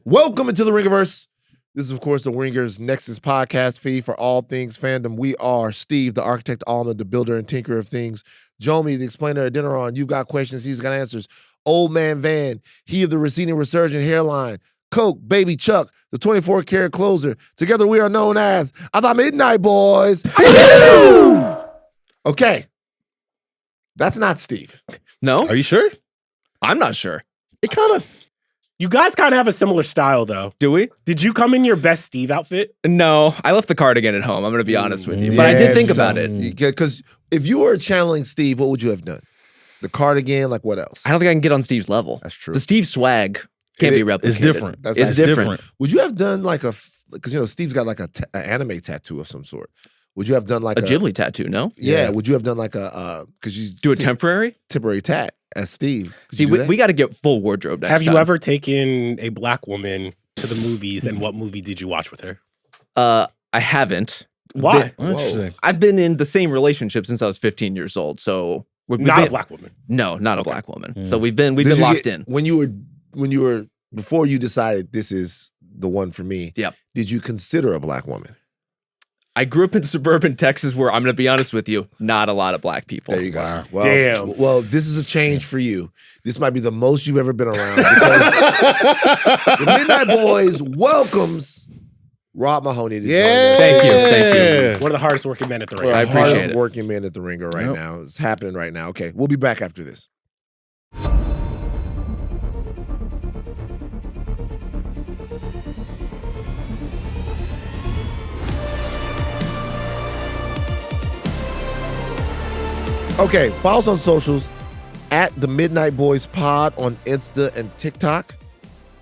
Welcome into the Ringerverse. This is, of course, the Ringers Nexus podcast feed for all things fandom. We are Steve, the architect, Alma, the builder and tinker of things. Jomi, the explainer, Adeniran. You've got questions, he's got answers. Old Man Van, he of the receding resurgent hairline. Coke, Baby Chuck, the 24-karat closer. Together we are known as the Midnight Boys. Okay. That's not Steve. No? Are you sure? I'm not sure. It kind of... You guys kind of have a similar style, though. Do we? Did you come in your best Steve outfit? No, I left the cardigan at home. I'm going to be honest with you. But I did think about it. Because if you were channeling Steve, what would you have done? The cardigan, like what else? I don't think I can get on Steve's level. That's true. The Steve swag can't be replicated. It's different. It's different. Would you have done like because Steve's got like an anime tattoo of some sort. Would you have done like a Ghibli tattoo, no? Yeah. Would you have done like because you do a temporary tat as Steve? See, we got to get full wardrobe next Have you time. ever taken a black woman to the movies, and what movie did you watch with her? I haven't. Why? Interesting. I've been in the same relationship since I was 15 years old, so not a black woman. No, not a black woman. So we've been locked in. When you were before you decided this is the one for me. Yep. Did you consider a black woman? I grew up in suburban Texas where, I'm going to be honest with you, not a lot of black people. There you go. Wow. Well, Damn. Well, this is a change for you. This might be the most you've ever been around. Because the Midnight Boys welcomes Rob Mahoney to join us. Thank you. One of the hardest working men at the ring. I appreciate Hardest it. working man at the Ringer right now. It's happening right now. Okay, we'll be back after this. Okay, follow us on socials at the Midnight Boys Pod on Insta and TikTok,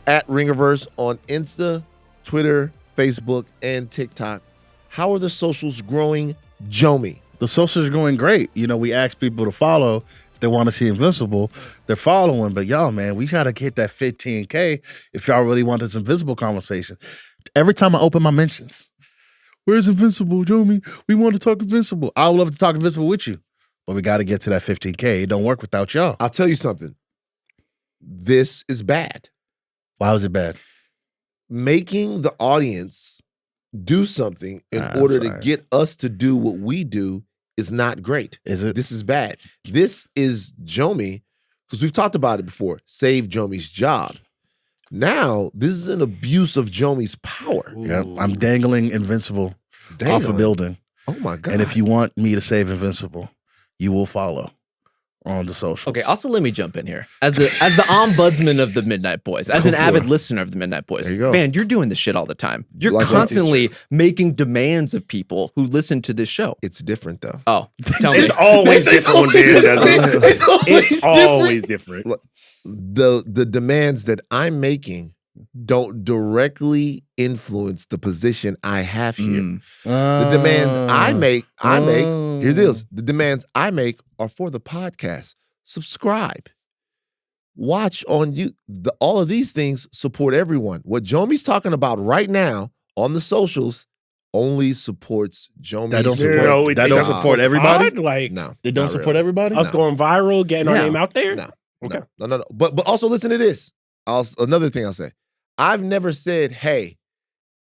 at Ringerverse on Insta, Twitter, Facebook, and TikTok. How are the socials growing, Jomi? The socials are going great. You know, we ask people to follow if they want to see Invincible. They're following, but y'all, man, we got to get that 15K if y'all really want this Invincible conversation. Every time I open my mentions, where's Invincible, Jomi? We want to talk Invincible. I would love to talk Invincible with you. But we got to get to that 15K. It don't work without y'all. I'll tell you something. This is bad. Why was it bad? Making the audience do something in order to get us to do what we do is not great. Is it? This is bad. This is Jomi, because we've talked about it before, save Jomi's job. Now, this is an abuse of Jomi's power. Yep. I'm dangling Invincible off a building. Oh, my God. And if you want me to save Invincible, you will follow on the socials. Okay, also let me jump in here. As the ombudsman of the Midnight Boys, as an avid listener of the Midnight Boys, There you go. man, you're doing this shit all the time. You're Like constantly making demands of people who listen to this show. It's different, though. Oh, tell me. It's always different when Dan does it. It's always different. The demands that I'm making don't directly influence the position I have here. The demands I make, here's this. The demands I make are for the podcast. Subscribe. Watch on you. All of these things support everyone. What Jomi's talking about right now on the socials only supports Jomi. That don't support everybody? Odd, like, No. They don't not support really. everybody? us going viral, getting our No. name out there? No. Okay. No. But also listen to this. Another thing I'll say. I've never said, hey,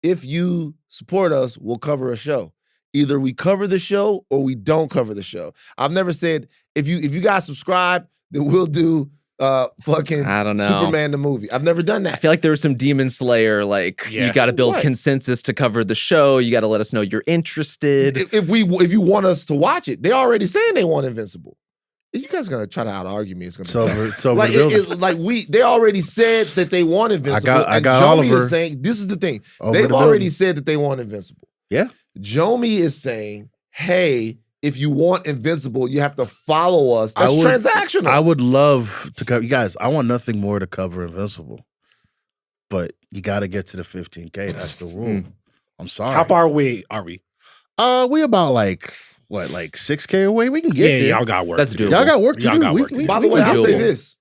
if you support us, we'll cover a show. Either we cover the show or we don't cover the show. I've never said, if you guys subscribe, then we'll do fucking I don't know. Superman the movie. I've never done I that. feel like there was some Demon Slayer, like, Yeah. you got to build What? consensus to cover the show. You got to let us know you're interested. If you want us to watch it, they're already saying they want Invincible. You guys are gonna try to out-argue me. It's gonna be tough. It's over Like, the building. they already said that they want Invincible. I got and Jomi Oliver is saying, this is the thing. over They've the already building. said that they want Invincible. Yeah. Jomi is saying, hey, if you want Invincible, you have to follow us. That's transactional. I would love to cover, you guys, I want nothing more to cover Invincible. But you got to get to the 15K. That's the rule. I'm sorry. How far away are we? We about like 6K away? We can get there. Y'all got work. That's to do. doable. Y'all got work to Y'all do. got work to do. By the way, I'll say doable. this.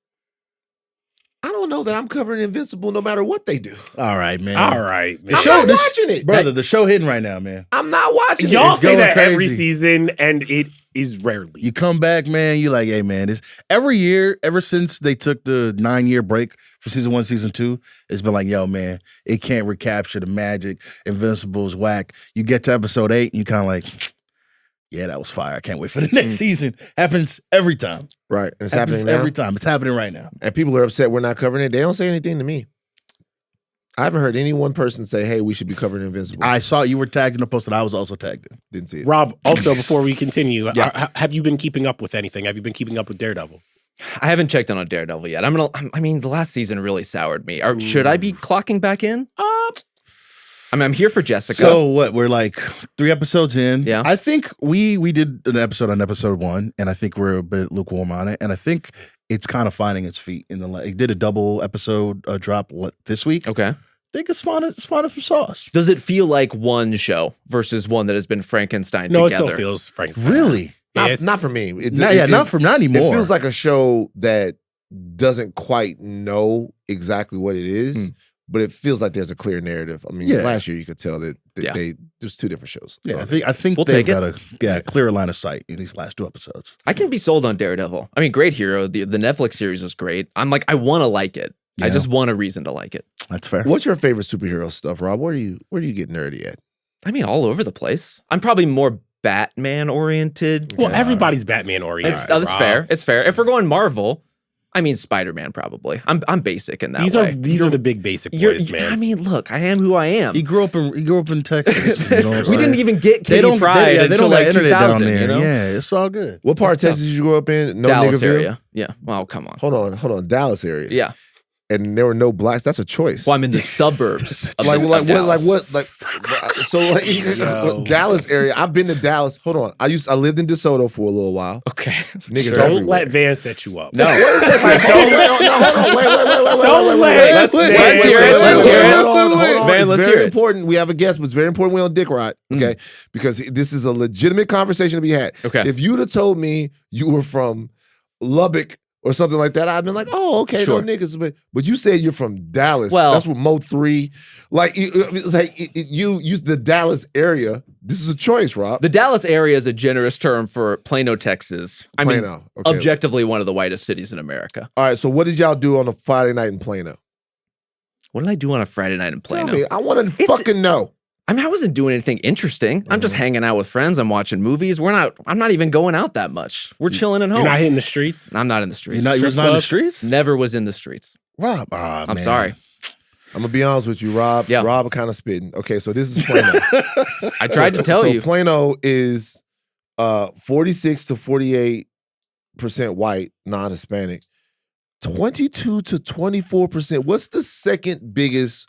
I don't don't know that I'm covering Invincible no matter what they do. All right, man. All right, man. I'm not watching it. Brother, the show hitting right now, man. I'm not watching Y'all it. say that crazy. every season, and it is rarely. You come back, man, you like, hey, man, this every year, ever since they took the 9-year break for season 1, season 2, it's been like, yo, man, it can't recapture the magic. Invincible's whack. You get to episode 8, and you kind of like, yeah, that was fire. I can't wait for the next season. Happens every time. Right. It's Happens happening now. every time. It's happening right now. And people are upset we're not covering it. They don't say anything to me. I haven't heard any one person say, hey, we should be covering Invincible. I saw you were tagged in a post that I was also tagged in. Didn't see it. Rob, also, before we continue, have you been keeping up with anything? Have you been keeping up with Daredevil? I haven't checked in on Daredevil yet. I mean, the last season really soured me. Should I be clocking back in? I mean, I'm here for Jessica. So what? We're like 3 episodes in. Yeah. I think we did an episode on episode 1, and I think we're a bit lukewarm on it. And I think it's kind of finding its feet in the. It did a double episode drop this week. Okay. I think it's finding some sauce. Does it feel like one show versus one that has been Frankenstein No, together? it still feels Frankenstein. Really? Not for me. Not anymore. It feels like a show that doesn't quite know exactly what it is, but it feels like there's a clear narrative. I mean, last year you could tell that there's 2 different shows. Yeah, I think We'll they've take got a clearer line of sight in these last 2 episodes. I can be sold on Daredevil. I mean, great hero. The Netflix series was great. I'm like, I want to like it. Yeah. I just want a reason to like it. That's fair. What's your favorite superhero stuff, Rob? Where do you get nerdy at? I mean, all over the place. I'm probably more Batman oriented. Well, everybody's Batman oriented. That's fair. It's fair. If we're going Marvel, I mean Spider-Man probably. I'm basic in that way. These are the big basic boys, man. I mean, look, I am who I am. He grew up in Texas. You know what I'm We saying? didn't even get They Kitty don't. Pryde They until don't like got internet 2000. down there. You know? Yeah, it's all good. What part of That's Texas did you grow up in? No Dallas Niggerville? area. Yeah. Well, come on. Hold on. Dallas area. Yeah. And there were no blacks. That's a choice. Well, I'm in the suburbs. of Dallas Yo. Dallas area. I've been to Dallas. Hold on. I lived in DeSoto for a little while. Okay. Niggas Don't everywhere. let Van set you up. No. Don't let Let's hear it. Let's hear it. Hold on. Man, It's let's very hear it. important. We have a guest, but it's very important we on Dick Rod, okay? Because this is a legitimate conversation to be had. Okay. If you'd have told me you were from Lubbock or something like that, I'd been like, oh, okay, Sure. no niggas. But you said you're from Dallas. Well- That's what Mo 3. Like, it's like you use the Dallas area. This is a choice, Rob. The Dallas area is a generous term for Plano, Texas. I mean, Plano. Okay. objectively one of the whitest cities in America. All right, so what did y'all do on a Friday night in Plano? What did I do on a Friday night in Plano? Tell me. I want to fucking know. I mean, I wasn't doing anything interesting. I'm just hanging out with friends. I'm watching movies. I'm not even going out that much. We're chilling at home. You're not hitting the streets? I'm not in the streets. You was not in the streets? Never was in the streets. Rob, I'm sorry. I'm gonna be honest with you, Rob. Yeah. Rob kind of spitting. Okay, so this is Plano. I tried to tell you. Plano is 46 to 48% white, non-Hispanic. 22 to 24%. What's the second biggest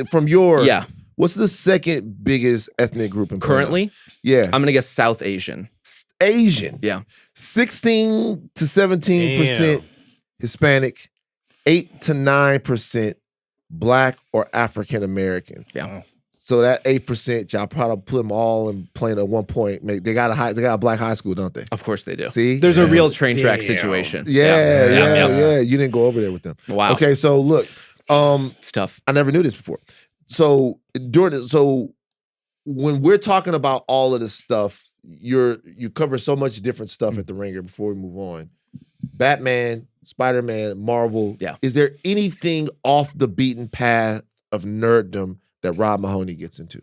from your? Yeah. What's the second biggest ethnic group in Plano? Currently, Yeah, I'm gonna guess South Asian. Asian. Yeah. 16 to 17% Hispanic, 8 to 9% Black or African American. Yeah. So that 8%, y'all probably put them all in Plano at one point. They got a black high school, don't they? Of course they do. See? There's a real train track Damn. situation. Yeah. You didn't go over there with them. Wow. Okay, so look, It's tough. I never knew this before. So when we're talking about all of this stuff, you cover so much different stuff at the Ringer. Before we move on, Batman, Spider-Man, Marvel. Yeah. Is there anything off the beaten path of nerddom that Rob Mahoney gets into?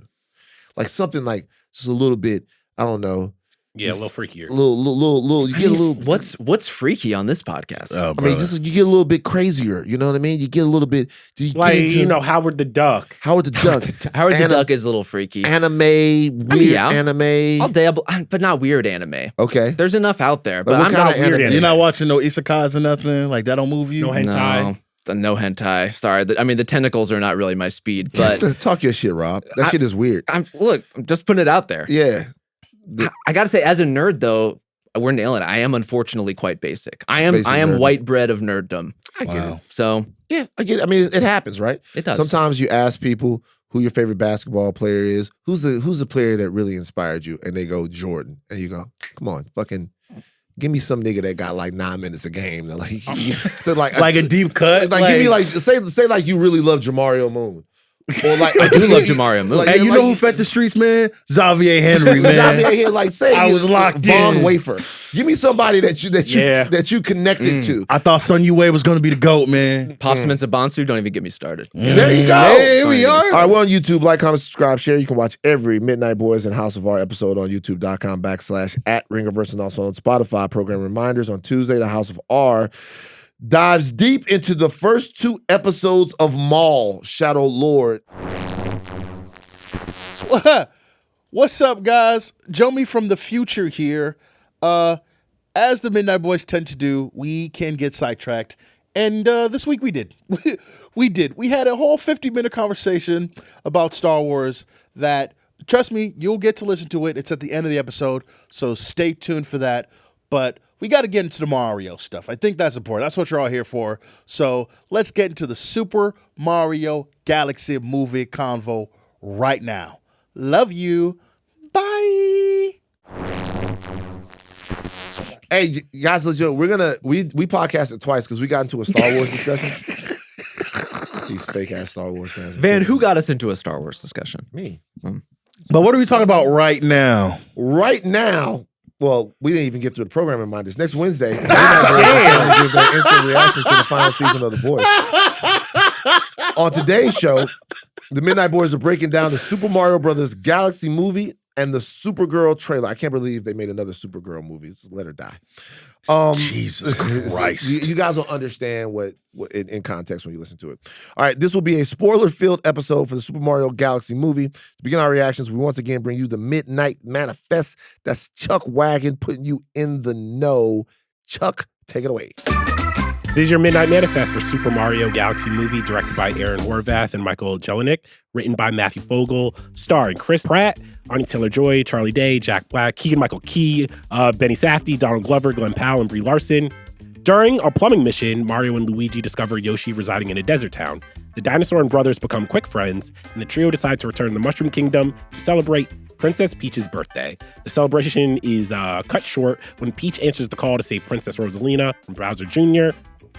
Like something like just a little bit, I don't know, Yeah, a little freakier. little. You get a little. What's freaky on this podcast? Oh, I mean, just you get a little bit crazier. You know what I mean? You get a little bit. Like, Howard the Duck. Howard the Duck, Howard the Duck is a little freaky. anime, weird anime. I'll dabble, but not weird anime. Okay. There's enough out there, but Like, what I'm kind not of weird anime? anime. You're not watching no isekais or nothing? Like, that don't move you? No hentai. No hentai. Sorry. I mean, the tentacles are not really my speed, but Talk your shit, Rob. That shit is weird. I'm just putting it out there. Yeah. I got to say, as a nerd, though, we're nailing it. I am unfortunately quite basic. I am Basic nerd. white bread of nerddom. I get it. So Yeah, I get it. I mean, it happens, right? it does. Sometimes you ask people who your favorite basketball player is. Who's the player that really inspired you? And they go Jordan. And you go, come on, fucking Give me some nigga that got like 9 minutes a game. Like, so like a deep cut. Like, give me like say like you really love Jamario Moon. Or like I do love Jamario Moon. Like, Hey, you know who fed the streets, man? Xavier Henry, man. Xavier here, like say I was locked Von in. Wafer. Give me somebody that you connected to. I thought Sun Yue was going to be the GOAT, man. Pops Mensa Bonsu, don't even get me started. There you go. Here we are. All right, we're on YouTube. Like, comment, subscribe, share. You can watch every Midnight Boys and House of R episode on youtube.com/@Ringerverse and also on Spotify. Program reminders on Tuesday. The House of R dives deep into the first 2 episodes of Maul, Shadow Lord. What's up, guys? Jomi from the future here. As the Midnight Boys tend to do, we can get sidetracked. And this week we did. We did. We had a whole 50-minute conversation about Star Wars that, trust me, you'll get to listen to it. It's at the end of the episode, so stay tuned for that. But we got to get into the Mario stuff. I think that's important. That's what you're all here for. So let's get into the Super Mario Galaxy movie convo right now. Love you. Bye. Hey, guys, we podcasted twice because we got into a Star Wars discussion. These fake ass Star Wars fans. Van, who got us into a Star Wars discussion? Me. But what are we talking about right now? Right now, well, we didn't even get through the program reminders. Next Wednesday, give their instant reactions to the final season of The Boys. On today's show, the Midnight Boys are breaking down the Super Mario Brothers Galaxy movie and the Supergirl trailer. I can't believe they made another Supergirl movie. It's Let Her Die. Jesus Christ. You guys will understand what in context when you listen to it. All right, this will be a spoiler-filled episode for the Super Mario Galaxy movie. To begin our reactions, we once again bring you the Midnight Manifest. That's Chuck Wagon putting you in the know. Chuck, take it away. This is your Midnight Manifest for Super Mario Galaxy movie, directed by Aaron Horvath and Michael Jelinek, written by Matthew Fogel, starring Chris Pratt, Anya Taylor-Joy, Charlie Day, Jack Black, Keegan-Michael Key, Benny Safdie, Donald Glover, Glenn Powell, and Brie Larson. During a plumbing mission, Mario and Luigi discover Yoshi residing in a desert town. The dinosaur and brothers become quick friends, and the trio decide to return to the Mushroom Kingdom to celebrate Princess Peach's birthday. The celebration is cut short when Peach answers the call to save Princess Rosalina from Bowser Jr.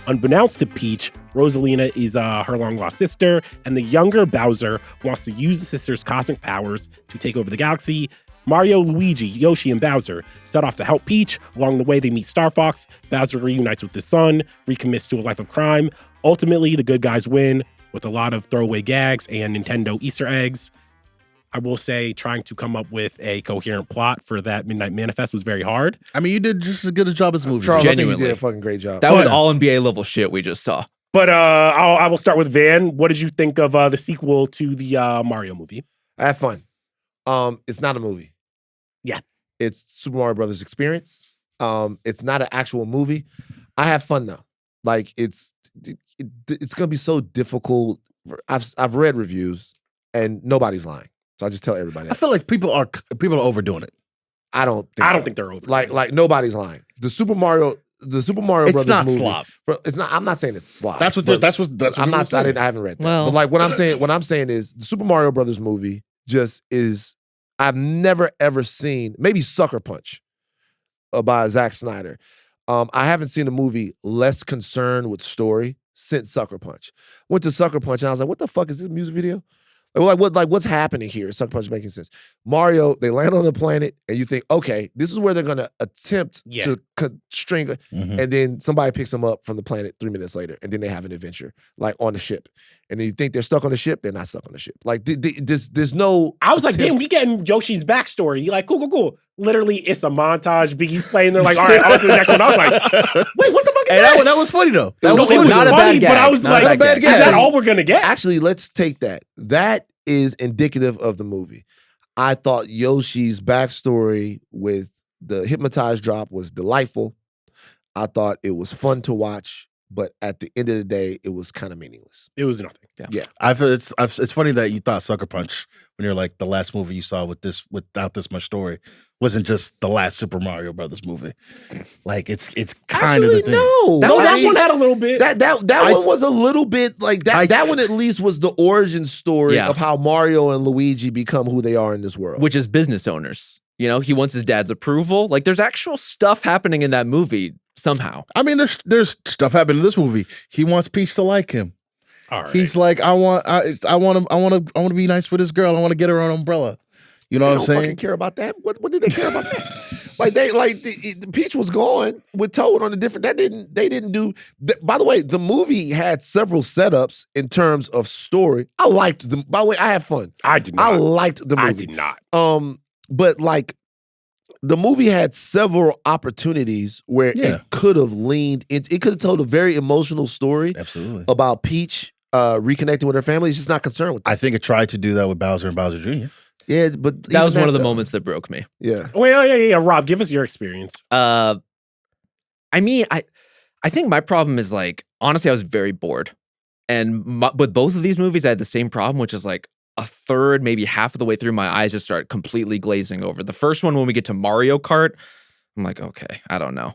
Unbeknownst to Peach, Rosalina is her long-lost sister, and the younger Bowser wants to use the sister's cosmic powers to take over the galaxy. Mario, Luigi, Yoshi, and Bowser set off to help Peach. Along the way, they meet Star Fox. Bowser reunites with his son, recommits to a life of crime. Ultimately, the good guys win with a lot of throwaway gags and Nintendo Easter eggs. I will say trying to come up with a coherent plot for that Midnight Manifest was very hard. I mean, you did just as good a job as the movie. Charles, I think you Genuinely. did a fucking great job. That was all NBA level shit we just saw. But I will start with Van. What did you think of the sequel to the Mario movie? I had fun. It's not a movie. Yeah. It's Super Mario Brothers experience. It's not an actual movie. I have fun though. Like it's gonna be so difficult. I've read reviews and nobody's lying. So I just tell everybody. I feel like people are overdoing it. I don't think they're over. Like nobody's lying. The Super Mario It's Brothers not movie, slop. It's not. I'm not saying it's slop. That's what. but That's what. I'm not. I haven't read that. Well- But like what I'm saying is the Super Mario Brothers movie just is. I've never ever seen maybe Sucker Punch, by Zack Snyder. I haven't seen a movie less concerned with story since Sucker Punch. Went to Sucker Punch and I was like, what the fuck is this music video? What's happening here? Sucker Punch is making sense. Mario, they land on the planet, and you think, okay, this is where they're gonna attempt to string, and then somebody picks them up from the planet 3 minutes later, and then they have an adventure, like on the ship. And then you think they're stuck on the ship, they're not stuck on the ship. Like there's no. I was like, damn, we getting Yoshi's backstory. You're like, cool. Literally, it's a montage. Biggie's playing. They're like, all right, on to the next one. I was like, wait, what the fuck is that? That was funny though. That was funny, not a bad gag. but I was Not a like, bad is gag. that all we're gonna get? Actually, let's take that. That is indicative of the movie. I thought Yoshi's backstory with the hypnotized drop was delightful. I thought it was fun to watch, but at the end of the day, it was kind of meaningless. It was nothing. Yeah. I feel it's funny that you thought Sucker Punch when you're like the last movie you saw without this much story wasn't just the last Super Mario Brothers movie. Like it's kind of the thing. No, That one had a little bit. That one was a little bit like that. That one at least was the origin story of how Mario and Luigi become who they are in this world. Which is business owners. You know, he wants his dad's approval. Like, there's actual stuff happening in that movie somehow. I mean, there's stuff happening in this movie. He wants Peach to like him. All right. He's like, I want to be nice for this girl. I want to get her an umbrella. You know what I'm saying? Fucking care about that. What did they care about that? The Peach was going with Toad on a different. They didn't do. By the way, the movie had several setups in terms of story. I liked them. By the way, I had fun. I did not. I liked the movie. I did not. But like, the movie had several opportunities where it could have leaned. It could have told a very emotional story. Absolutely. About Peach reconnecting with her family. It's just not concerned with that. I think it tried to do that with Bowser and Bowser Jr. Yeah, but that was one of the moments that broke me. Yeah. Well, yeah. Rob, give us your experience. I mean, I think my problem is like, honestly, I was very bored. And with both of these movies, I had the same problem, which is like a third, maybe half of the way through, my eyes just start completely glazing over. The first one, when we get to Mario Kart, I'm like, okay, I don't know.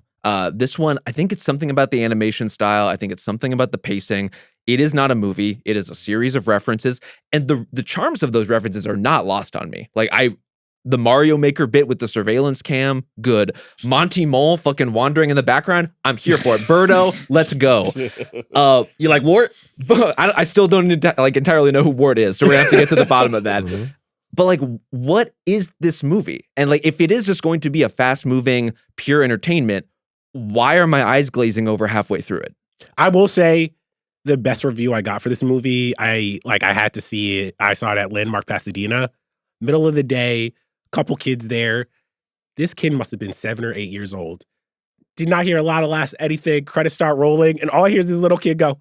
This one, I think it's something about the animation style. I think it's something about the pacing. It is not a movie. It is a series of references. And the charms of those references are not lost on me. Like, the Mario Maker bit with the surveillance cam, good. Monty Mole fucking wandering in the background, I'm here for it. Birdo, let's go. You like Wart? I still don't entirely know who Wart is, so we're gonna have to get to the bottom of that. But like, what is this movie? And like, if it is just going to be a fast-moving, pure entertainment, why are my eyes glazing over halfway through it? I will say the best review I got for this movie, I had to see it. I saw it at Landmark Pasadena, middle of the day, couple kids there. This kid must have been 7 or 8 years old. Did not hear a lot of last anything. Credits start rolling, and all I hear is this little kid go,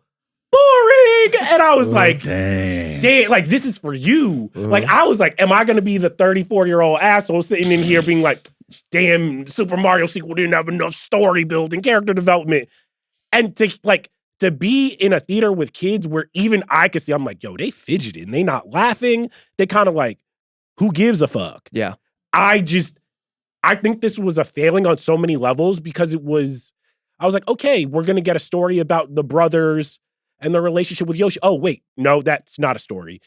boring. And I was like, dang, like, this is for you. Like, I was like, am I going to be the 34-year-old asshole sitting in here being like, damn, Super Mario sequel didn't have enough story building, character development. And to be in a theater with kids where even I could see, I'm like, yo, they fidgeting. They not laughing. They kind of like, who gives a fuck? Yeah. I think this was a failing on so many levels because I was like, okay, we're going to get a story about the brothers and the relationship with Yoshi. Oh, wait, no, that's not a story.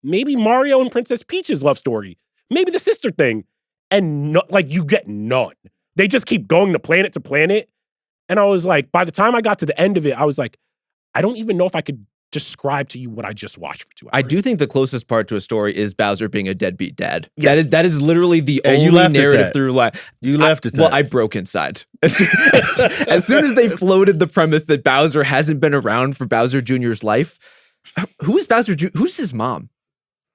Maybe Mario and Princess Peach's love story. Maybe the sister thing. And you get none. They just keep going to planet. And I was like, by the time I got to the end of it, I was like, I don't even know if I could describe to you what I just watched for 2 hours. I do think the closest part to a story is Bowser being a deadbeat dad. Yes. That is literally the only narrative through life. You left it. Well, I broke inside. As soon as they floated the premise that Bowser hasn't been around for Bowser Jr.'s life, who is Bowser Jr.? Who's his mom?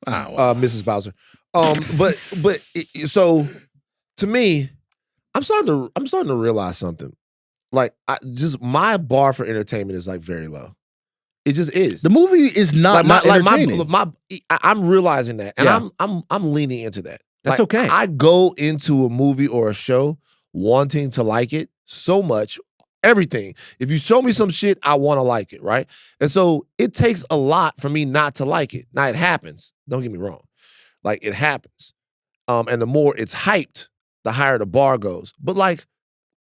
Mrs. Bowser. So to me, I'm starting to realize something. Like, my bar for entertainment is like very low. It just is. The movie is not entertaining. I'm realizing that, and I'm leaning into that. That's okay. I go into a movie or a show wanting to like it so much. Everything. If you show me some shit, I want to like it, right? And so it takes a lot for me not to like it. Now, it happens. Don't get me wrong. Like, it happens. And the more it's hyped, the higher the bar goes. But like,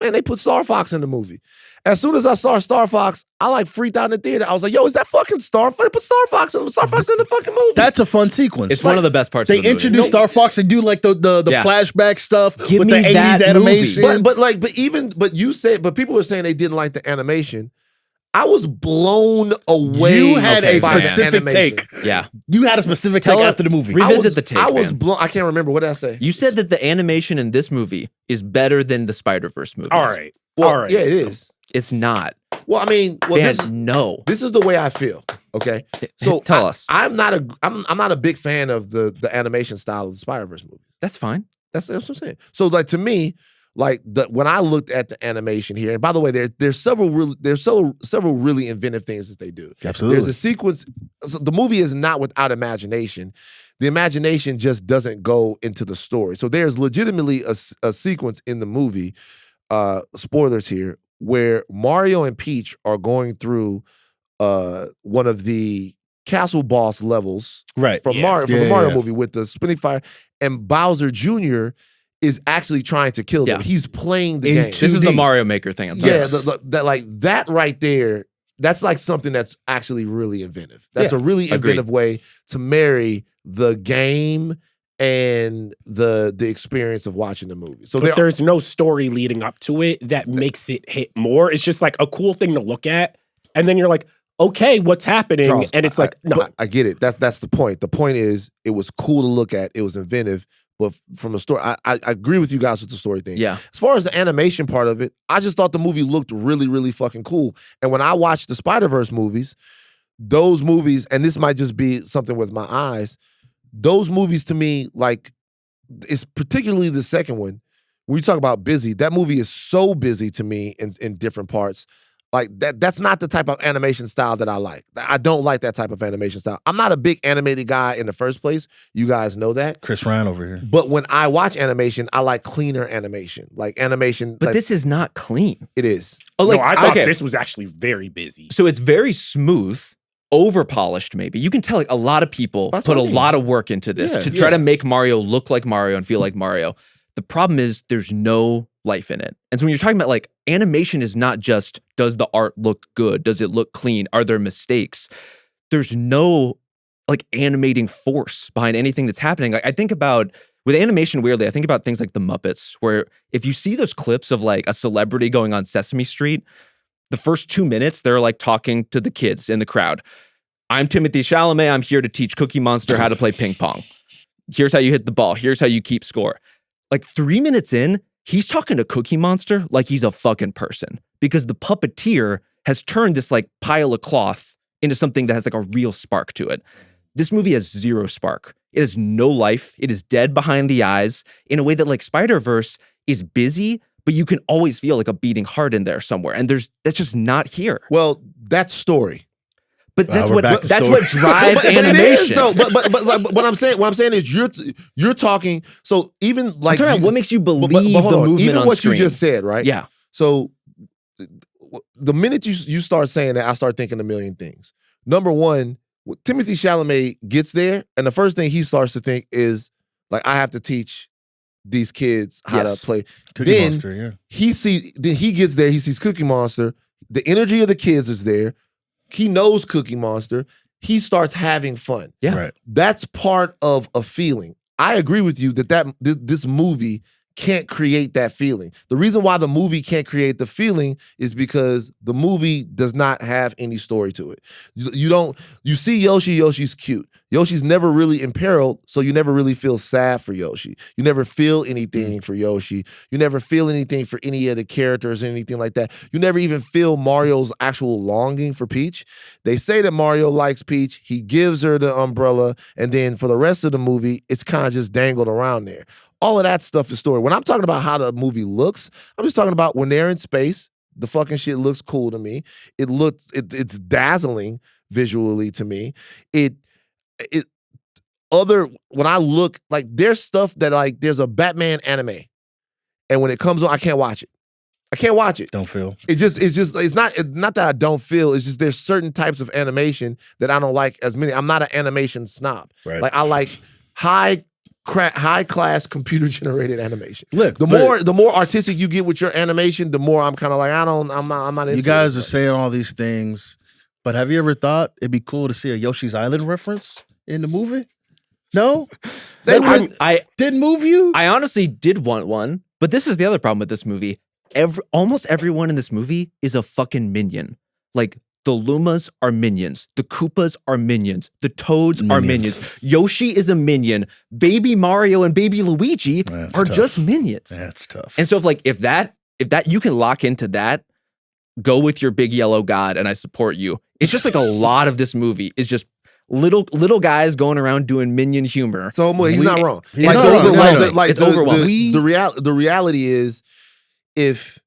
man, they put Star Fox in the movie. As soon as I saw Star Fox, I like freaked out in the theater. I was like, yo, is that fucking Star Fox? They put Star Fox in the fucking movie. That's a fun sequence. It's one of the best parts of the movie. They introduce Star Fox and do like the flashback stuff Give with me the 80s that animation. But people are saying they didn't like the animation. I was blown away. You had a by specific animation. take. Yeah. You had a specific take after the movie. Revisit the take, I was man. blown. I can't remember. What did I say? You said that the animation in this movie is better than the Spider-Verse movies. All right. Well, All right. yeah, it is. It's not. Well, I mean, No. This is the way I feel. Okay, so Tell us. I'm not a big fan of the animation style of the Spider-Verse movie. That's fine. That's what I'm saying. So, like, to me, like, when I looked at the animation here, and by the way, there's several really inventive things that they do. Absolutely. There's a sequence. So the movie is not without imagination. The imagination just doesn't go into the story. So there's legitimately a sequence in the movie, spoilers here, where Mario and Peach are going through one of the castle boss levels from the Mario movie with the spinning fire, and Bowser Jr. is actually trying to kill them. He's playing the game. This is the Mario Maker thing. I'm that right there, that's like something that's actually really inventive. That's a really inventive way to marry the game and the experience of watching the movie. So but there's no story leading up to it that makes it hit more. It's just like a cool thing to look at, and then you're like, okay, what's happening? Charles, and it's like, no. I get it. That's the point. The point is, it was cool to look at. It was inventive. But from the story, I agree with you guys with the story thing. Yeah. As far as the animation part of it, I just thought the movie looked really, really fucking cool. And when I watched the Spider-Verse movies, those movies, and this might just be something with my eyes, those movies to me, like, it's particularly the second one. When you talk about busy, that movie is so busy to me in different parts. Like that's not the type of animation style that I like. I don't like that type of animation style. I'm not a big animated guy in the first place. You guys know that. Chris Ryan over here. But when I watch animation, I like cleaner animation. Like animation. But this is not clean. It is. Oh, like, no, I thought this was actually very busy. So it's very smooth, over polished maybe. You can tell like a lot of people put a lot of work into this to try to make Mario look like Mario and feel like Mario. The problem is there's no life in it. And so when you're talking about like animation is not just, does the art look good? Does it look clean? Are there mistakes? There's no like animating force behind anything that's happening. Like I think about, with animation, weirdly, I think about things like the Muppets, where if you see those clips of like a celebrity going on Sesame Street, the first 2 minutes, they're like talking to the kids in the crowd. I'm Timothy Chalamet. I'm here to teach Cookie Monster how to play ping pong. Here's how you hit the ball. Here's how you keep score. Like 3 minutes in, he's talking to Cookie Monster like he's a fucking person, because the puppeteer has turned this like pile of cloth into something that has like a real spark to it. This movie has zero spark. It has no life. It is dead behind the eyes in a way that like Spider-Verse is busy, but you can always feel like a beating heart in there somewhere. And that's just not here. Well, that's story. But that's what drives animation. It is, though. But what I'm saying is you're talking. So even like what makes you believe the movement even on what screen. you just said, right? Yeah. So the minute you start saying that, I start thinking a million things. Number one, Timothy Chalamet gets there, and the first thing he starts to think is like, I have to teach these kids how to play. Cookie Monster, Then he gets there, he sees Cookie Monster. The energy of the kids is there. He knows Cookie Monster. He starts having fun. Yeah. Right. That's part of a feeling. I agree with you that this movie can't create that feeling. The reason why the movie can't create the feeling is because the movie does not have any story to it. You see Yoshi's cute. Yoshi's never really imperiled, so you never really feel sad for Yoshi. You never feel anything for Yoshi. You never feel anything for any of the characters or anything like that. You never even feel Mario's actual longing for Peach. They say that Mario likes Peach. He gives her the umbrella, and then for the rest of the movie, it's kind of just dangled around there. All of that stuff is story. When I'm talking about how the movie looks, I'm just talking about when they're in space, the fucking shit looks cool to me. It's dazzling visually to me. When I look, like there's stuff that like there's a Batman anime, and when it comes on, I can't watch it. I can't watch it. Don't feel. It's not that I don't feel. It's just there's certain types of animation that I don't like as many. I'm not an animation snob. Right. Like I like high class computer generated animation. Look, the more artistic you get with your animation, the more I'm kind of like I'm not into you guys it. are saying all these things, but have you ever thought it'd be cool to see a Yoshi's Island reference in the movie? No? Didn't move you? I honestly did want one, but this is the other problem with this movie. Almost everyone in this movie is a fucking minion. Like, the Lumas are minions. The Koopas are minions. The Toads are minions. Yoshi is a minion. Baby Mario and Baby Luigi are just minions. That's tough. And so if that you can lock into that, go with your big yellow god, and I support you. It's just like a lot of this movie is just little guys going around doing minion humor. So he's not wrong. It's overwhelming. The reality is, if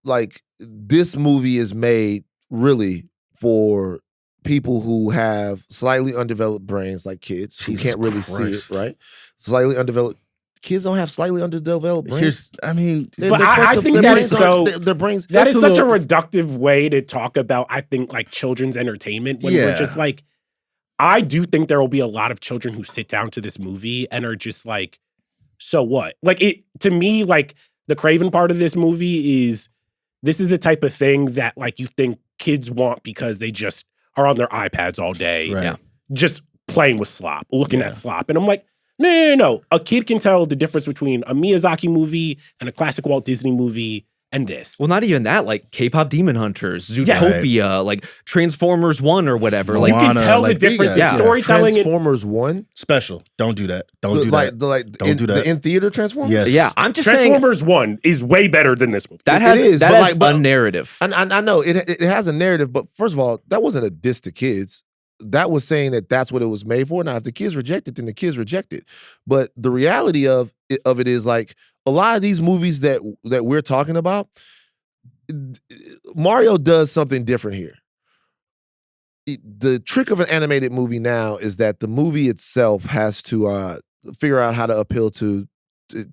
like this movie is made really for people who have slightly undeveloped brains, like kids who can't really see it, right? Slightly undeveloped. Kids don't have slightly underdeveloped brains. But I think that's so. Their brains. That is such a reductive way to talk about, I think, like children's entertainment. When we're just like, I do think there will be a lot of children who sit down to this movie and are just like, so what? Like to me, like the Craven part of this movie is, this is the type of thing that like you think kids want because they just are on their iPads all day, right. just playing with slop, looking at slop. And I'm like, No. A kid can tell the difference between a Miyazaki movie and a classic Walt Disney movie and this. Well, not even that. Like K-pop Demon Hunters, Zootopia, like Transformers 1 or whatever. Like, you can tell the difference in storytelling. Transformers 1? Special. Don't do that. Don't do that. Don't do that. The in-theater Transformers? Yes. Yeah, I'm just Transformers 1 is way better than this movie. That has a narrative. I know it has a narrative, but first of all, that wasn't a diss to kids. That was saying that that's what it was made for. Now, if the kids reject it, then the kids reject it. But the reality of it is like a lot of these movies that we're talking about, Mario does something different here. The trick of an animated movie now is that the movie itself has to figure out how to appeal to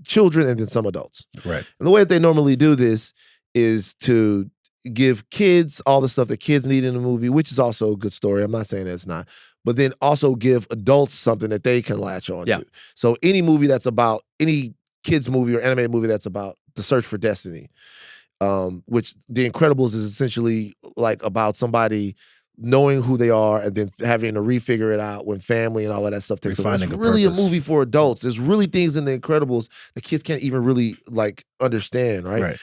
children and then some adults. Right. And the way that they normally do this is to give kids all the stuff that kids need in a movie, which is also a good story. I'm not saying that it's not. But then also give adults something that they can latch on to. So any movie that's about, any kids movie or animated movie that's about the search for destiny, which The Incredibles is essentially like about somebody knowing who they are and then having to refigure it out when family and all of that stuff takes over. It's really a movie for adults. There's really things in The Incredibles that kids can't even really like understand, right?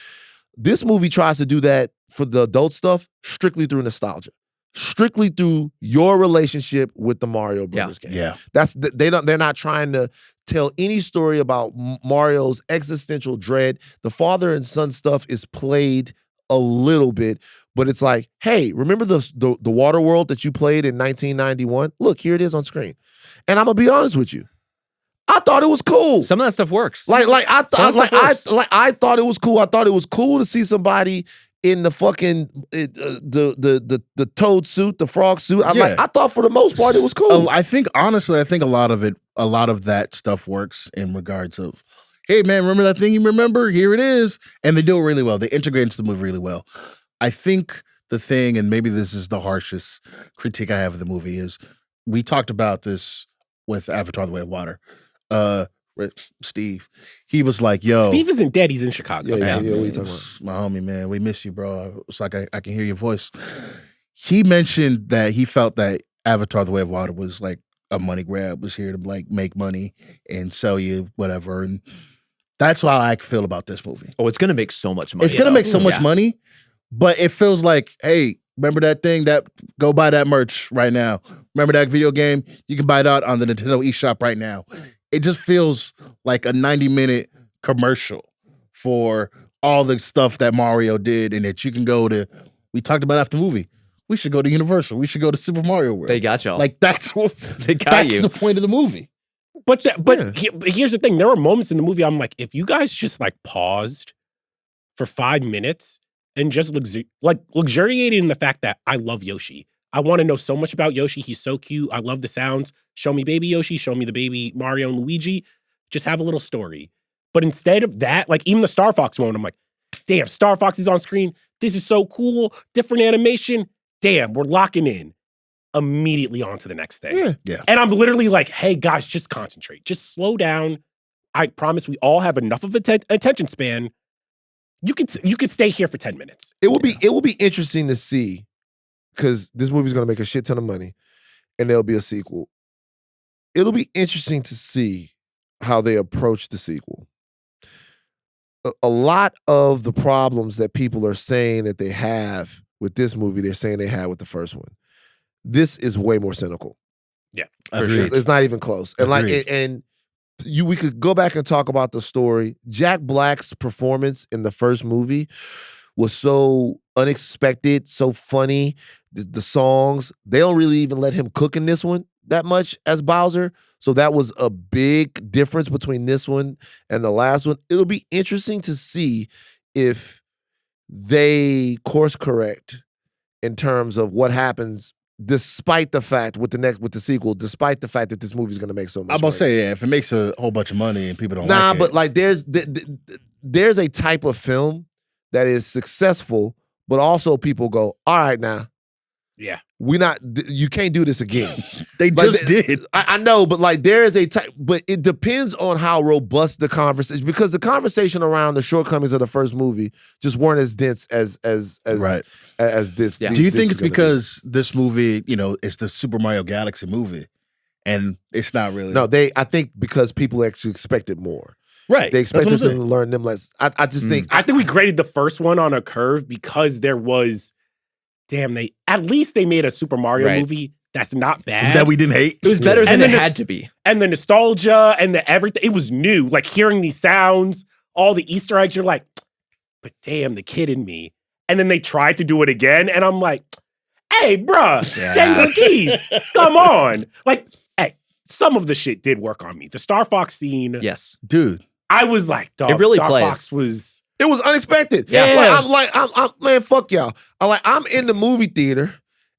This movie tries to do that for the adult stuff strictly through nostalgia, strictly through your relationship with the Mario Brothers game. Yeah. They're not trying to tell any story about Mario's existential dread. The father and son stuff is played a little bit, but it's like, hey, remember the water world that you played in 1991? Look, here it is on screen. And I'm gonna be honest with you. I thought it was cool. Some of that stuff works. I thought it was cool. I thought it was cool to see somebody in the fucking the toad suit, the frog suit. I thought for the most part it was cool. I think honestly, a lot of that stuff works in regards of, hey man, remember that thing you remember? Here it is. And they do it really well. They integrate into the movie really well. I think the thing, and maybe this is the harshest critique I have of the movie, is we talked about this with Avatar: The Way of Water. Steve, he was like, yo. Steve isn't dead, he's in Chicago. Yeah, what are you talking about? My homie, man, we miss you, bro. It's like I can hear your voice. He mentioned that he felt that Avatar: The Way of Water was like a money grab, was here to like make money and sell you whatever. And that's how I feel about this movie. Oh, it's gonna make so much money. It's gonna make so much money, but it feels like, hey, remember that thing? Go buy that merch right now. Remember that video game? You can buy that on the Nintendo eShop right now. It just feels like a 90-minute commercial for all the stuff that Mario did, and that you can go to. We talked about after the movie. We should go to Universal. We should go to Super Mario World. They got y'all. Like that's what that's the point of the movie. But here's the thing. There were moments in the movie I'm like, if you guys just like paused for 5 minutes and just luxuriated in the fact that I love Yoshi. I want to know so much about Yoshi. He's so cute. I love the sounds. Show me baby Yoshi. Show me the baby Mario and Luigi. Just have a little story. But instead of that, like even the Star Fox one, I'm like, damn, Star Fox is on screen. This is so cool. Different animation. Damn, we're locking in. Immediately on to the next thing. Yeah. And I'm literally like, hey guys, just concentrate. Just slow down. I promise we all have enough of attention span. You could stay here for 10 minutes. It will be interesting to see, because this movie's gonna make a shit ton of money and there'll be a sequel. It'll be interesting to see how they approach the sequel. A lot of the problems that people are saying that they have with this movie, they're saying they had with the first one. This is way more cynical. Yeah, for sure. It's not even close. And we could go back and talk about the story. Jack Black's performance in the first movie was so unexpected, so funny. The songs, they don't really even let him cook in this one that much as Bowser. So that was a big difference between this one and the last one. It'll be interesting to see if they course correct in terms of what happens, despite the fact with the sequel, despite the fact that this movie's going to make so much money. I'm about to say, yeah, if it makes a whole bunch of money and people don't like it. Nah, but like there's a type of film that is successful, but also people go, all right now. Yeah. You can't do this again. They just did. I know, but like there is a type, but it depends on how robust the conversation, because the conversation around the shortcomings of the first movie just weren't as dense as this. Yeah. Do you think it's because this movie, it's the Super Mario Galaxy movie, and it's not really. No, I think because people actually expected more. Right. They expected them to learn them less. I just think. I think we graded the first one on a curve because there was, at least they made a Super Mario movie that's not bad. That we didn't hate. It was better than it had to be. And the nostalgia and the everything, it was new. Like hearing these sounds, all the Easter eggs, you're like, but damn, the kid in me. And then they tried to do it again, and I'm like, hey, bruh, Jenga keys, come on. Like, hey, some of the shit did work on me. The Star Fox scene. Yes. Dude. I was like, dog, it really Star plays. Fox was... It was unexpected. Yeah. I'm man, fuck y'all. I'm in the movie theater,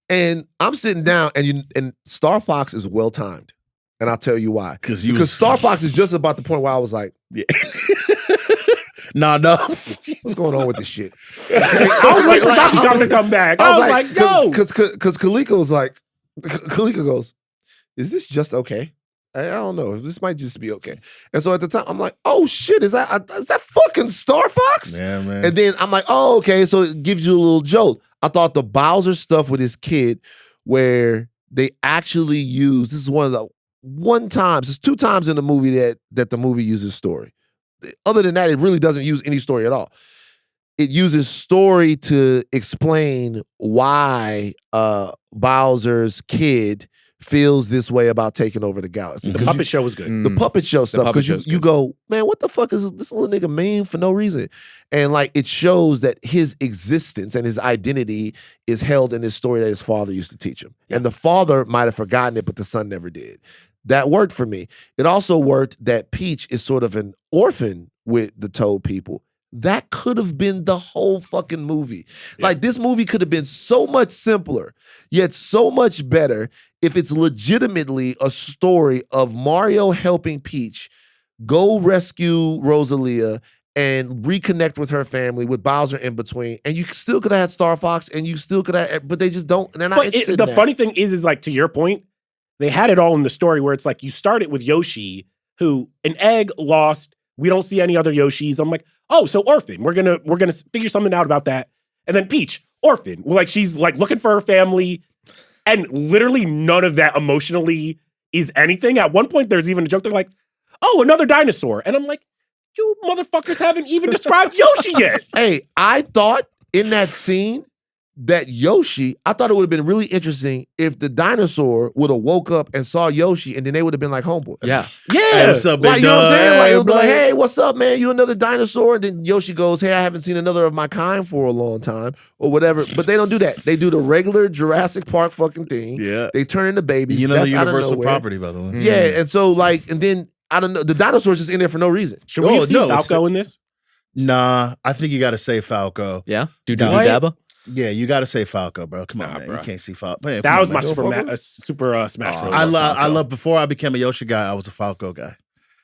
and I'm sitting down, and Star Fox is well timed. And I'll tell you why. Because Star Fox is just about the point where I was like, no. What's going on with this shit? I was waiting for Donkey Kong to come back. I was like, yo. Because Kalika was like, Kalika goes, is this just okay? I don't know. This might just be okay. And so at the time, I'm like, oh shit, is that fucking Star Fox? Yeah, man. And then I'm like, oh, okay. So it gives you a little jolt. I thought the Bowser stuff with his kid, where they actually use, this is there's 2 times in the movie that the movie uses story. Other than that, it really doesn't use any story at all. It uses story to explain why Bowser's kid feels this way about taking over the galaxy. The puppet show was good. The puppet show stuff, because you go, man, what the fuck is this little nigga mean for no reason? And like, it shows that his existence and his identity is held in this story that his father used to teach him. And the father might have forgotten it, but the son never did. That worked for me. It also worked that Peach is sort of an orphan with the Toad people. That could have been the whole fucking movie. Yeah. Like, this movie could have been so much simpler, yet so much better if it's legitimately a story of Mario helping Peach go rescue Rosalia and reconnect with her family with Bowser in between. And you still could have had Star Fox, and you still could have, but they just don't. They're not interested in that. The funny thing is like, to your point, they had it all in the story where it's like, you start it with Yoshi, who an egg lost. We don't see any other Yoshis. I'm like, oh, so orphan. We're gonna figure something out about that. And then Peach, orphan. Like, she's like looking for her family, and literally none of that emotionally is anything. At one point, there's even a joke. They're like, oh, another dinosaur. And I'm like, you motherfuckers haven't even described Yoshi yet. Hey, I thought in that scene that Yoshi, I thought it would have been really interesting if the dinosaur would have woke up and saw Yoshi, and then they would have been like homeboys. Yeah. Hey, what's up, big like, you know what I'm saying? Like, it would be like, dog? hey, what's up, man? You another dinosaur? And then Yoshi goes, hey, I haven't seen another of my kind for a long time, or whatever. But they don't do that. They do the regular Jurassic Park fucking thing. Yeah. They turn into babies. You know, That's the out of Universal nowhere. property, by the way. Yeah, and so like, and then I don't know, the dinosaur's just in there for no reason. Should we see Falco in this? Nah, I think you got to say Falco. Yeah? Dabba? Yeah, you got to say Falco, bro. Come on, man. bro. You can't see Falco. Man, That was my man. Super Smash Bros. I love. Before I became a Yoshi guy, I was a Falco guy.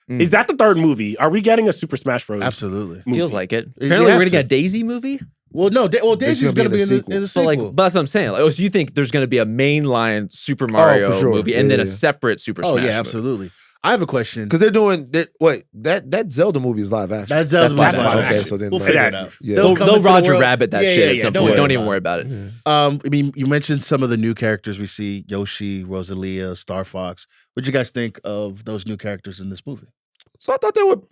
Is that the third movie? Are we getting a Super Smash Bros? Absolutely. movie? Feels like it. You Apparently, we're have going to get a to. Daisy movie? Well, no. Daisy's going to be in the But sequel. that's what I'm saying. Like, so you think there's going to be a mainline Super Mario for sure. movie and Yeah, then a yeah. separate Super Smash Oh yeah, movie? absolutely. I have a question. Because they're doing that Zelda movie is live action. That Zelda's That's live live action. Okay, so then We'll like- figure it out. Yeah. They'll come into the Roger world- Rabbit that Yeah, shit yeah, at some don't point. worry Don't even about worry it. about it. I mean, you mentioned some of the new characters we see: Yoshi, Rosalia, Star Fox. What'd you guys think of those new characters in this movie? So I thought they would.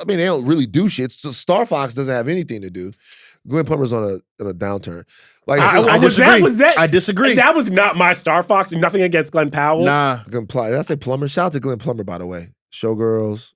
I mean, they don't really do shit. So Star Fox doesn't have anything to do. Glenn Plummer's on a downturn. Like I disagree. I disagree. That was not my Star Fox. Nothing against Glenn Powell. Nah, Glenn Plummer. Did I say Plummer? Shout out to Glenn Plummer, by the way. Showgirls.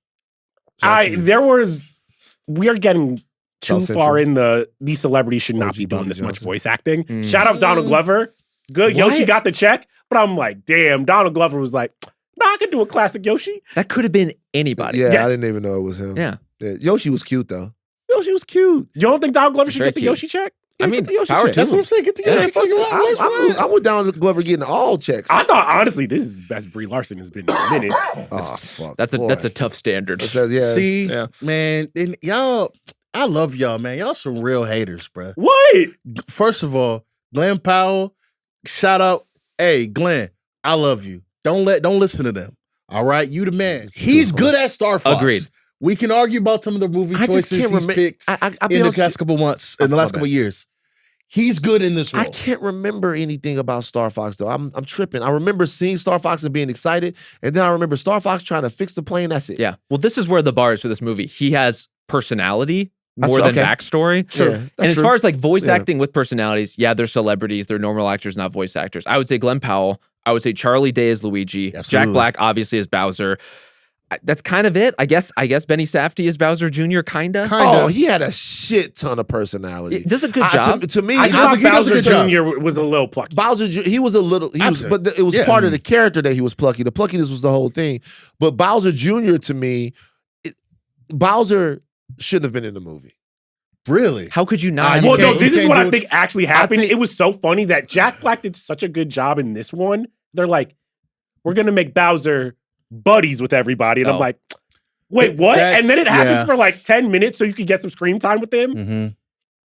We are getting too South far Central. in these celebrities should not OG be doing Donnie this much Johnson. voice acting. Shout out Donald Glover. Good. Why- Yoshi got the check, but I'm like, damn, Donald Glover was like, nah, I can do a classic Yoshi. That could have been anybody. Yeah, Yes. I didn't even know it was him. Yeah. Yoshi was cute though. Yoshi was cute. You don't think Donald Glover should Very get the cute. Yoshi check? I mean, get the Yoshi power check. to that's what I'm saying. Get the Yoshi. Fuck you out. I went down to Glover getting all checks. I thought, honestly, this is the best Brie Larson has been in a minute. Oh, fuck. That's boy. a tough standard. Yeah. See, Yeah. man, and y'all, I love y'all, man. Y'all some real haters, bruh. What? First of all, Glenn Powell, shout out. Hey, Glenn, I love you. Don't listen to them. All right, you the man. He's good at Star Fox. Agreed. We can argue about some of the movie I just choices can't he's remember. picked I'll be in the honest last couple months, in the My last couple bad. years. He's good in this role. I can't remember anything about Star Fox though. I'm tripping. I remember seeing Star Fox and being excited, and then I remember Star Fox trying to fix the plane. That's it. Yeah. Well, this is where the bar is for this movie. He has personality more than backstory. Sure. And as far as like voice acting with personalities, they're celebrities. They're normal actors, not voice actors. I would say Glenn Powell. I would say Charlie Day as Luigi. Absolutely. Jack Black obviously as Bowser. That's kind of it. I guess Benny Safdie as Bowser Jr. Kinda. Oh, he had a shit ton of personality. He does a good job. To me, I thought Bowser job. Jr. was a little plucky. Bowser, he was a little, but it was part of the character that he was plucky. The pluckiness was the whole thing. But Bowser Jr. to me, Bowser shouldn't have been in the movie. Really? How could you not? Well, no, this is what I think actually happened. It was so funny that Jack Black did such a good job in this one. They're like, we're going to make Bowser buddies with everybody. And I'm like, wait, what? And then it happens for like 10 minutes so you can get some screen time with him. Mm-hmm.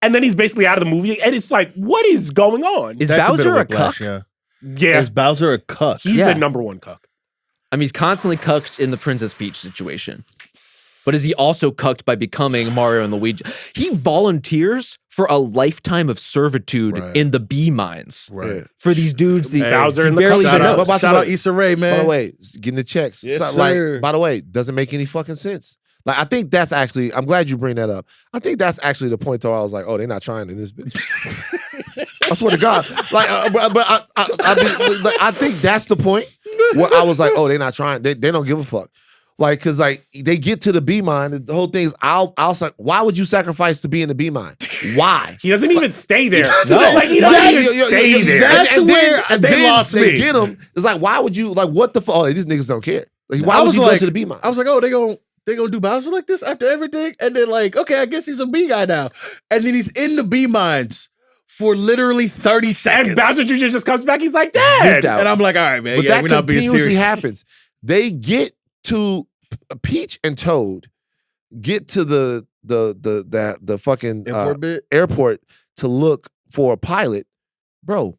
And then he's basically out of the movie. And it's like, what is going on? Is Bowser a cuck? Yeah. Is Bowser a cuck? He's the number one cuck. I mean, he's constantly cucked in the Princess Peach situation. But is he also cucked by becoming Mario and Luigi? He volunteers for a lifetime of servitude in the B mines. Right. For these dudes. Bowser in the barely Shout even out, shout out Issa Rae, man. By the way, getting the checks. Yes, like, sir. by the way, doesn't make any fucking sense. Like, I think that's actually, I'm glad you bring that up. I think that's actually the point though. I was like, oh, they're not trying in this bitch. I swear to God. Like, but I mean, like, I think that's the point where I was like, oh, they're not trying. They don't give a fuck. Like, cause like they get to the B mine, the whole thing is, I'll why would you sacrifice to be in the B mine? Why? He doesn't even stay there. No. Like, he doesn't even stay there. That's where they lost they me. get him. It's like, why would you, like, what the fuck? Oh, these niggas don't care. Like, why I would was you like, go to the B mine? I was like, oh, they gonna do Bowser like this after everything? And then like, okay, I guess he's a B guy now. And then he's in the B mines for literally 30 seconds. And Bowser Jr. just comes back. He's like, Dad. And I'm like, all right, man. But Yeah, that we're not being continuously serious. happens. They get to Peach and Toad get to the fucking airport to look for a pilot, bro.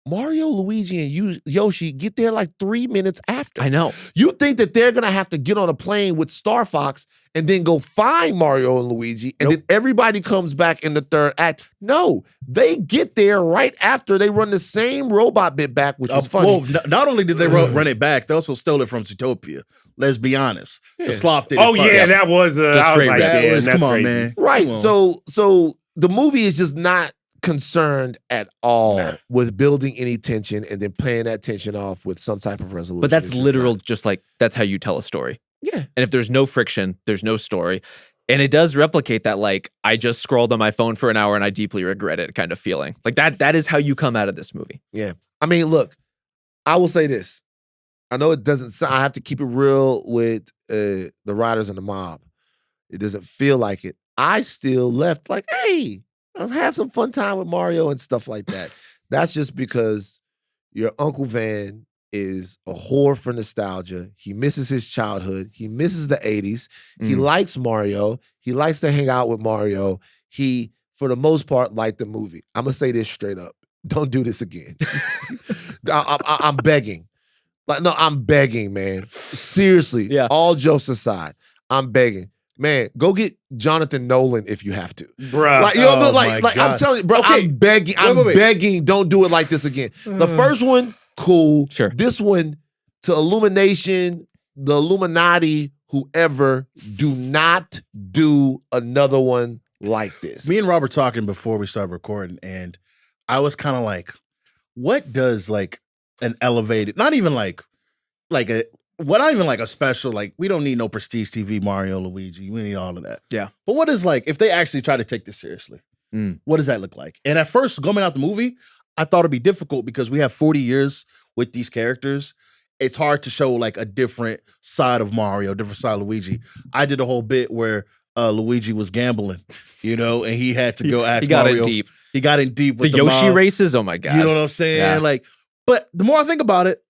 Mario, Luigi, and Yoshi get there like 3 minutes after. I know. You think that they're gonna have to get on a plane with Star Fox and then go find Mario and Luigi, and then everybody comes back in the third act? No, they get there right after they run the same robot bit back, which was funny. Well, not only did they run it back, they also stole it from Zootopia. Let's be honest. The sloth did it first. Yeah, that was I was like, damn, that's come on, crazy. man. Right. Come on. So the movie is just not concerned at all with building any tension and then playing that tension off with some type of resolution. But that's literal, just like, that's how you tell a story. Yeah. And if there's no friction, there's no story. And it does replicate that, like, I just scrolled on my phone for an hour and I deeply regret it kind of feeling. Like, that is how you come out of this movie. Yeah. I mean, look, I will say this. I know it doesn't sound, I have to keep it real with the writers and the mob. It doesn't feel like it. I still left like, hey, I'll have some fun time with Mario and stuff like that. That's just because your Uncle Van is a whore for nostalgia. He misses his childhood. He misses the 80s. He likes Mario. He likes to hang out with Mario. He, for the most part, liked the movie. I'm going to say this straight up. Don't do this again. I'm begging. Like, no, I'm begging, man. Seriously. Yeah. All jokes aside, I'm begging. Man, go get Jonathan Nolan if you have to. Bruh. Like, you know, like I'm telling you, bro, Okay. I'm begging. I'm begging, don't do it like this again. The first one, cool. Sure. This one, to Illumination, the Illuminati, whoever, do not do another one like this. Me and Rob were talking before we started recording, and I was kind of like, what does like an elevated, not even like a special, like, we don't need no prestige TV Mario, Luigi. We need all of that. Yeah. But what is, like, if they actually try to take this seriously, what does that look like? And at first, going out the movie, I thought it'd be difficult because we have 40 years with these characters. It's hard to show like a different side of Mario, different side of Luigi. I did a whole bit where Luigi was gambling, you know, and he had to go ask He got Mario. in deep. He got in deep with The the Yoshi mob. races? Oh my God. You know what I'm saying? Yeah. Like, but the more I think about it,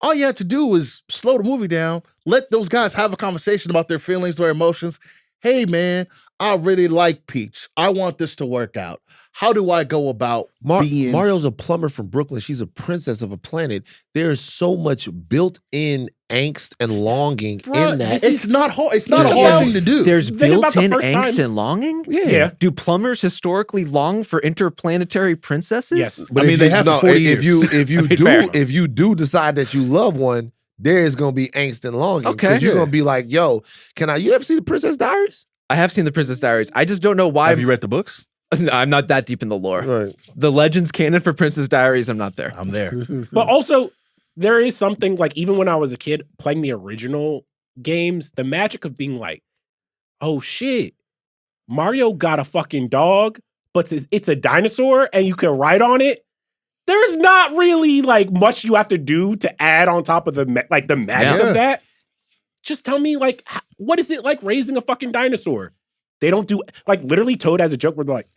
all you had to do was slow the movie down, let those guys have a conversation about their feelings, their emotions. Hey, man, I really like Peach. I want this to work out. How do I go about being... Mario's a plumber from Brooklyn. She's a princess of a planet. There's so much built-in angst and longing in that. It's not hard. It's not a hard thing to do. There's built-in angst and longing? Yeah. Do plumbers historically long for interplanetary princesses? Yes. But they have for 40 years. If you do decide that you love one, there is going to be angst and longing. Okay. Because you're going to be like, yo, you ever see the Princess Diaries? I have seen the Princess Diaries. I just don't know why. Have you read the books? I'm not that deep in the lore. Right. The Legends canon for Princess Diaries, I'm not there. I'm there. But also, there is something like, even when I was a kid playing the original games, the magic of being like, oh shit, Mario got a fucking dog, but it's a dinosaur and you can ride on it. There's not really like much you have to do to add on top of the magic of that. Just tell me, like, what is it like raising a fucking dinosaur? They don't do, like, literally Toad has a joke where they're like,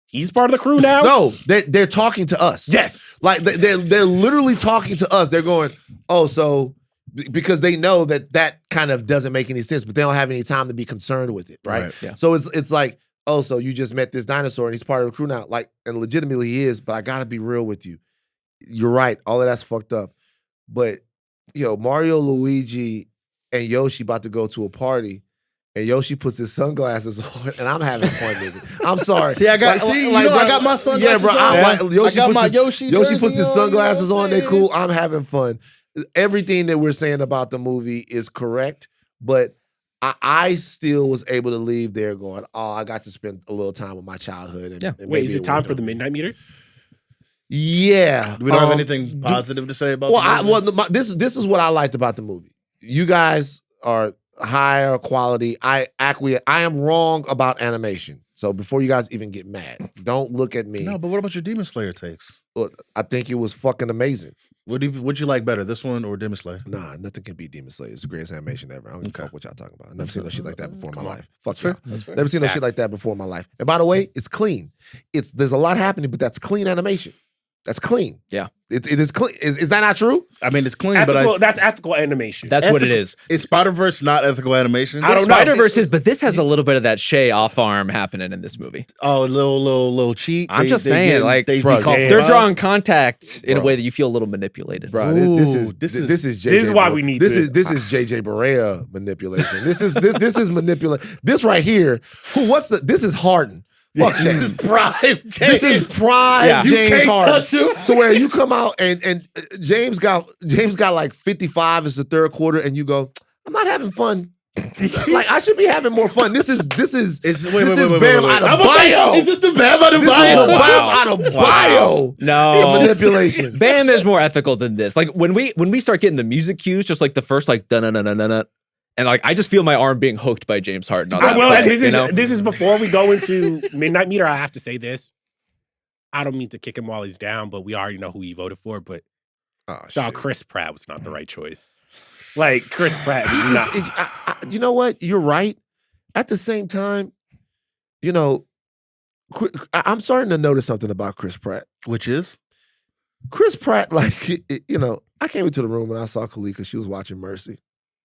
he's part of the crew now? No, they're talking to us. Yes. Like, they're literally talking to us. They're going, oh, so, because they know that kind of doesn't make any sense, but they don't have any time to be concerned with it, right? Yeah. So it's like, oh, so you just met this dinosaur and he's part of the crew now. Like, and legitimately he is, but I gotta be real with you. You're right, all of that's fucked up. But, Mario, Luigi, and Yoshi about to go to a party, and Yoshi puts his sunglasses on, and I'm having fun, nigga. I'm sorry. See, I got my sunglasses yeah, bro, on. Yoshi puts his sunglasses on, they cool. I'm having fun. Everything that we're saying about the movie is correct, but I still was able to leave there going, oh, I got to spend a little time with my childhood. And wait, is it time for the Midnight Meter? Yeah. Do we don't have anything positive to say about the movie? This is what I liked about the movie. You guys are higher quality. I am wrong about animation. So before you guys even get mad, don't look at me. No, but what about your Demon Slayer takes? Look, I think it was fucking amazing. What'd you like better, this one or Demon Slayer? Nah, nothing can beat Demon Slayer. It's the greatest animation ever. I don't give a fuck what y'all talking about. I've never seen no shit like that before in my life. Fuck y'all. Never seen no shit like that before in my life. And by the way, it's clean. There's a lot happening, but that's clean animation. That's clean. Yeah. It is clean. Is that not true? I mean, it's clean, that's ethical animation. That's what it is. Is Spider-Verse not ethical animation? I don't know. Spider-Verse is, but this has a little bit of that Shay off-arm happening in this movie. Oh, a little cheat. I'm just saying, they're drawing contact in a way that you feel a little manipulated. Bro, this is JJ. This is why we need this is JJ Barea manipulation. This is manipulation. This right here. This is Harden. Fuck this is prime James. This is prime James Harden. Touch him. So where you come out and James got like 55 as the third quarter, and you go, I'm not having fun. Like, I should be having more fun. This is Bam out of bio. Is this the Bam out of bio? Bam out of bio. No manipulation. Bam is more ethical than this. Like when we start getting the music cues, just like the first like da-na-na-na-na-na. And like, I just feel my arm being hooked by James Harden. This is before we go into Midnight Meter. I have to say this. I don't mean to kick him while he's down, but we already know who he voted for. But Chris Pratt was not the right choice. Like, Chris Pratt was not. You know what? You're right. At the same time, I'm starting to notice something about Chris Pratt. Which is? Chris Pratt, like, I came into the room and I saw Kalika. She was watching Mercy.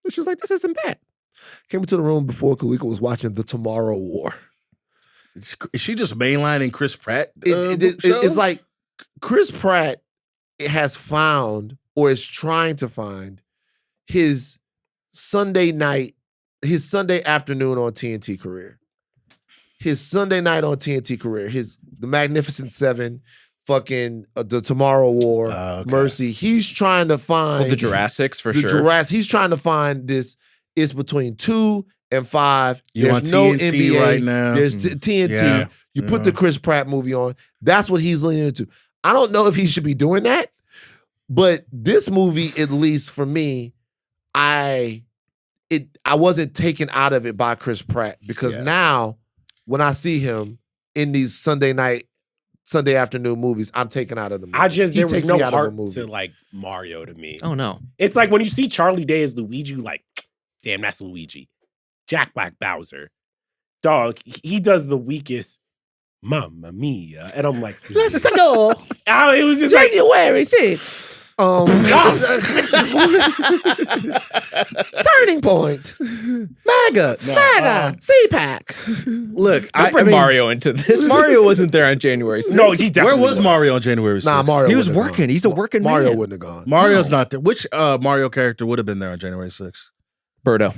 And she was like, this isn't bad. Came into the room before Kalika was watching The Tomorrow War. Is she just mainlining Chris Pratt? It's like Chris Pratt has found or is trying to find his Sunday afternoon on TNT career. His Sunday night on TNT career. The Magnificent Seven, fucking The Tomorrow War, Mercy. He's trying to find the Jurassics for sure. He's trying to find this. It's between 2 and 5. There's no NBA right now. There's TNT. Yeah. You put the Chris Pratt movie on. That's what he's leaning into. I don't know if he should be doing that, but this movie, at least for me, I wasn't taken out of it by Chris Pratt because now when I see him in these Sunday afternoon movies, I'm taken out of the movie. There was no heart to like Mario to me. Oh no. It's like when you see Charlie Day as Luigi, like, damn, that's Luigi. Jack Black Bowser. Dog, he does the weakest Mamma Mia. And I'm like, let's go. It was just January 6th. Turning Point. MAGA. MAGA. CPAC. Look, Don't bring Mario into this. Mario wasn't there on January 6th. No, he definitely where was Mario on January 6th? Nah, Mario. He was wouldn't have working. gone. He's a working Mario man. wouldn't have gone. Mario's not there. Which Mario character would have been there on January 6th? Birdo.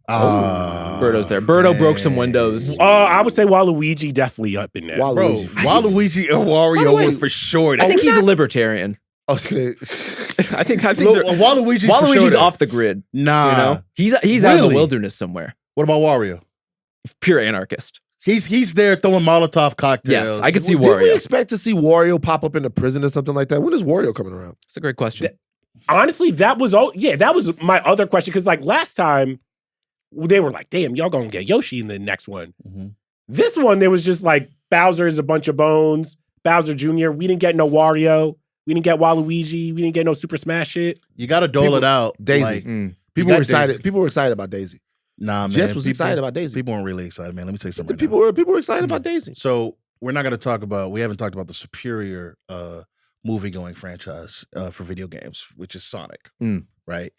Birdo's there. Birdo broke some windows. I would say Waluigi definitely up in there. Bro, Waluigi and Wario would for sure. I think he's a libertarian. Okay. I think Waluigi's off the grid. Nah. You know? He's out in the wilderness somewhere. What about Wario? Pure anarchist. He's there throwing Molotov cocktails. Yes, I could see Did Wario. we expect to see Wario pop up in a prison or something like that? When is Wario coming around? That's a great question. Honestly, that was my other question. Because like last time, they were like, damn, y'all gonna get Yoshi in the next one. Mm-hmm. This one, there was just like Bowser is a bunch of bones. Bowser Jr. We didn't get no Wario. We didn't get Waluigi. We didn't get no Super Smash shit. You got to dole it out. Daisy. Like, People were excited. Daisy. People were excited about Daisy. Nah, man. Jess was excited about Daisy. People weren't really excited, man. Let me tell you something. People were excited about Daisy. So we're not going to talk about. We haven't talked about the superior movie-going franchise for video games, which is Sonic, right?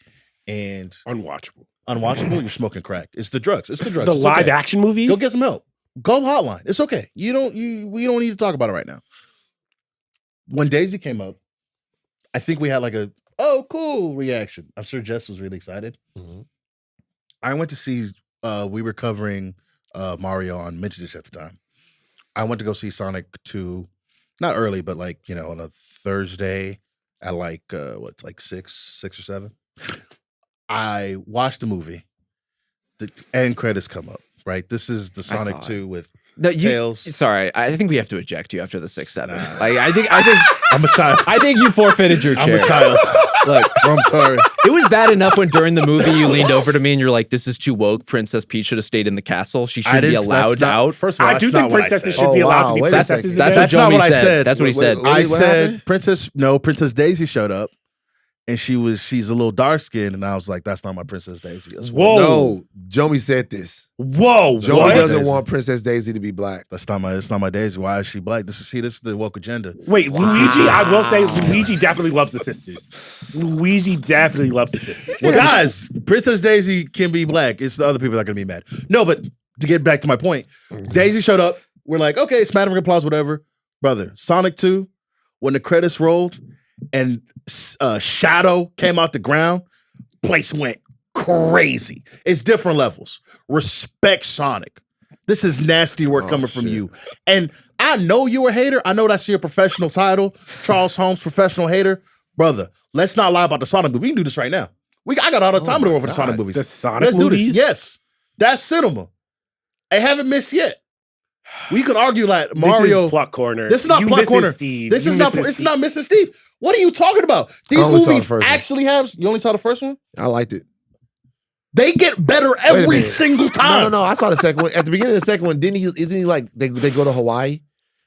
And unwatchable. You're smoking crack. It's the drugs. The live action movies. Go get some help. Go hotline. It's okay. We don't need to talk about it right now. When Daisy came up, I think we had like a cool reaction. I'm sure Jess was really excited. Mm-hmm. I went to see. We were covering Mario on Minty Dish at the time. I went to go see Sonic 2, not early, but like on a Thursday at like 6 or 7. I watched the movie. The end credits come up. Right, this is the Sonic 2 with Tails. Sorry, I think we have to eject you after the 6-7. Like, I think I'm a child. I think you forfeited your chair. I'm a child. Look, I'm sorry. It was bad enough when during the movie you leaned over to me and you're like, "This is too woke. Princess Peach should have stayed in the castle. She should be allowed out." First of all, I do think princesses should be allowed to be princesses. That's not what I said. That's what he said. I said Princess Daisy showed up. And she's a little dark skinned, and I was like, "That's not my Princess Daisy." Whoa! No, Jomi said this. Whoa! Jomi doesn't want Princess Daisy to be black. That's not my Daisy. Why is she black? This is the woke agenda. Wait, wow. Luigi. I will say, Luigi definitely loves the sisters. Luigi definitely loves the sisters. Well, guys, Princess Daisy can be black. It's the other people that are gonna be mad. No, but to get back to my point, Daisy showed up. We're like, okay, smattering of applause, whatever, brother. Sonic 2, when the credits rolled. And Shadow came out the ground, place went crazy. It's different levels. Respect Sonic. This is nasty work coming from you. And I know you're a hater. I know that's your professional title. Charles Holmes, professional hater. Brother, let's not lie about the Sonic movie. We can do this right now. I got all the time in the world for the Sonic movies. The Sonic movies? Do this. Yes. That's cinema. I haven't missed yet. We could argue like Mario. This is Pluck Corner. This is not Pluck Corner. Steve. This is not. It's not Mrs. Steve. What are you talking about? These movies actually have. You only saw the first one? I liked it. They get better every single time. No. I saw the second one. At the beginning of the second one, isn't he like they go to Hawaii?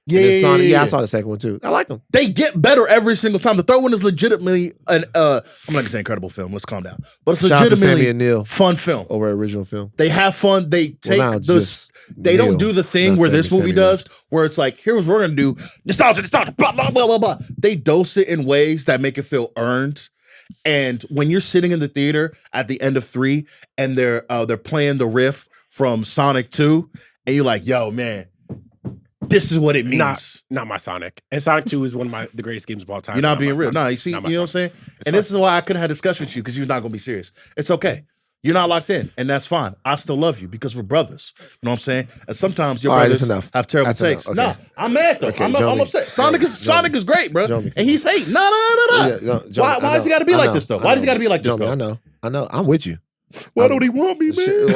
Yeah. I saw the second one too. I like them. They get better every single time. The third one is legitimately I'm not gonna say incredible film. Let's calm down. But it's legitimately fun film over original film. They have fun. They take this. They don't do the thing where this movie does, where it's like, here's what we're gonna do. Nostalgia, blah, blah, blah, blah, blah. They dose it in ways that make it feel earned. And when you're sitting in the theater at the end of 3 and they're playing the riff from Sonic 2, and you're like, yo, man, this is what it means. Not my Sonic. And Sonic 2 is one of the greatest games of all time. You're not being real. No, you see, you know what I'm saying? And this is why I couldn't have discussion with you, because you're not gonna be serious. It's okay. You're not locked in, and that's fine. I still love you because we're brothers. You know what I'm saying? And sometimes your brothers have terrible takes. Okay. No, I'm mad though. Okay, I'm upset. Sonic is great, bro. Jomi. And he's hating. No. Why does he got to be like this though? Why does he got to be like this though? I know. I'm with you. Why don't he want me, man?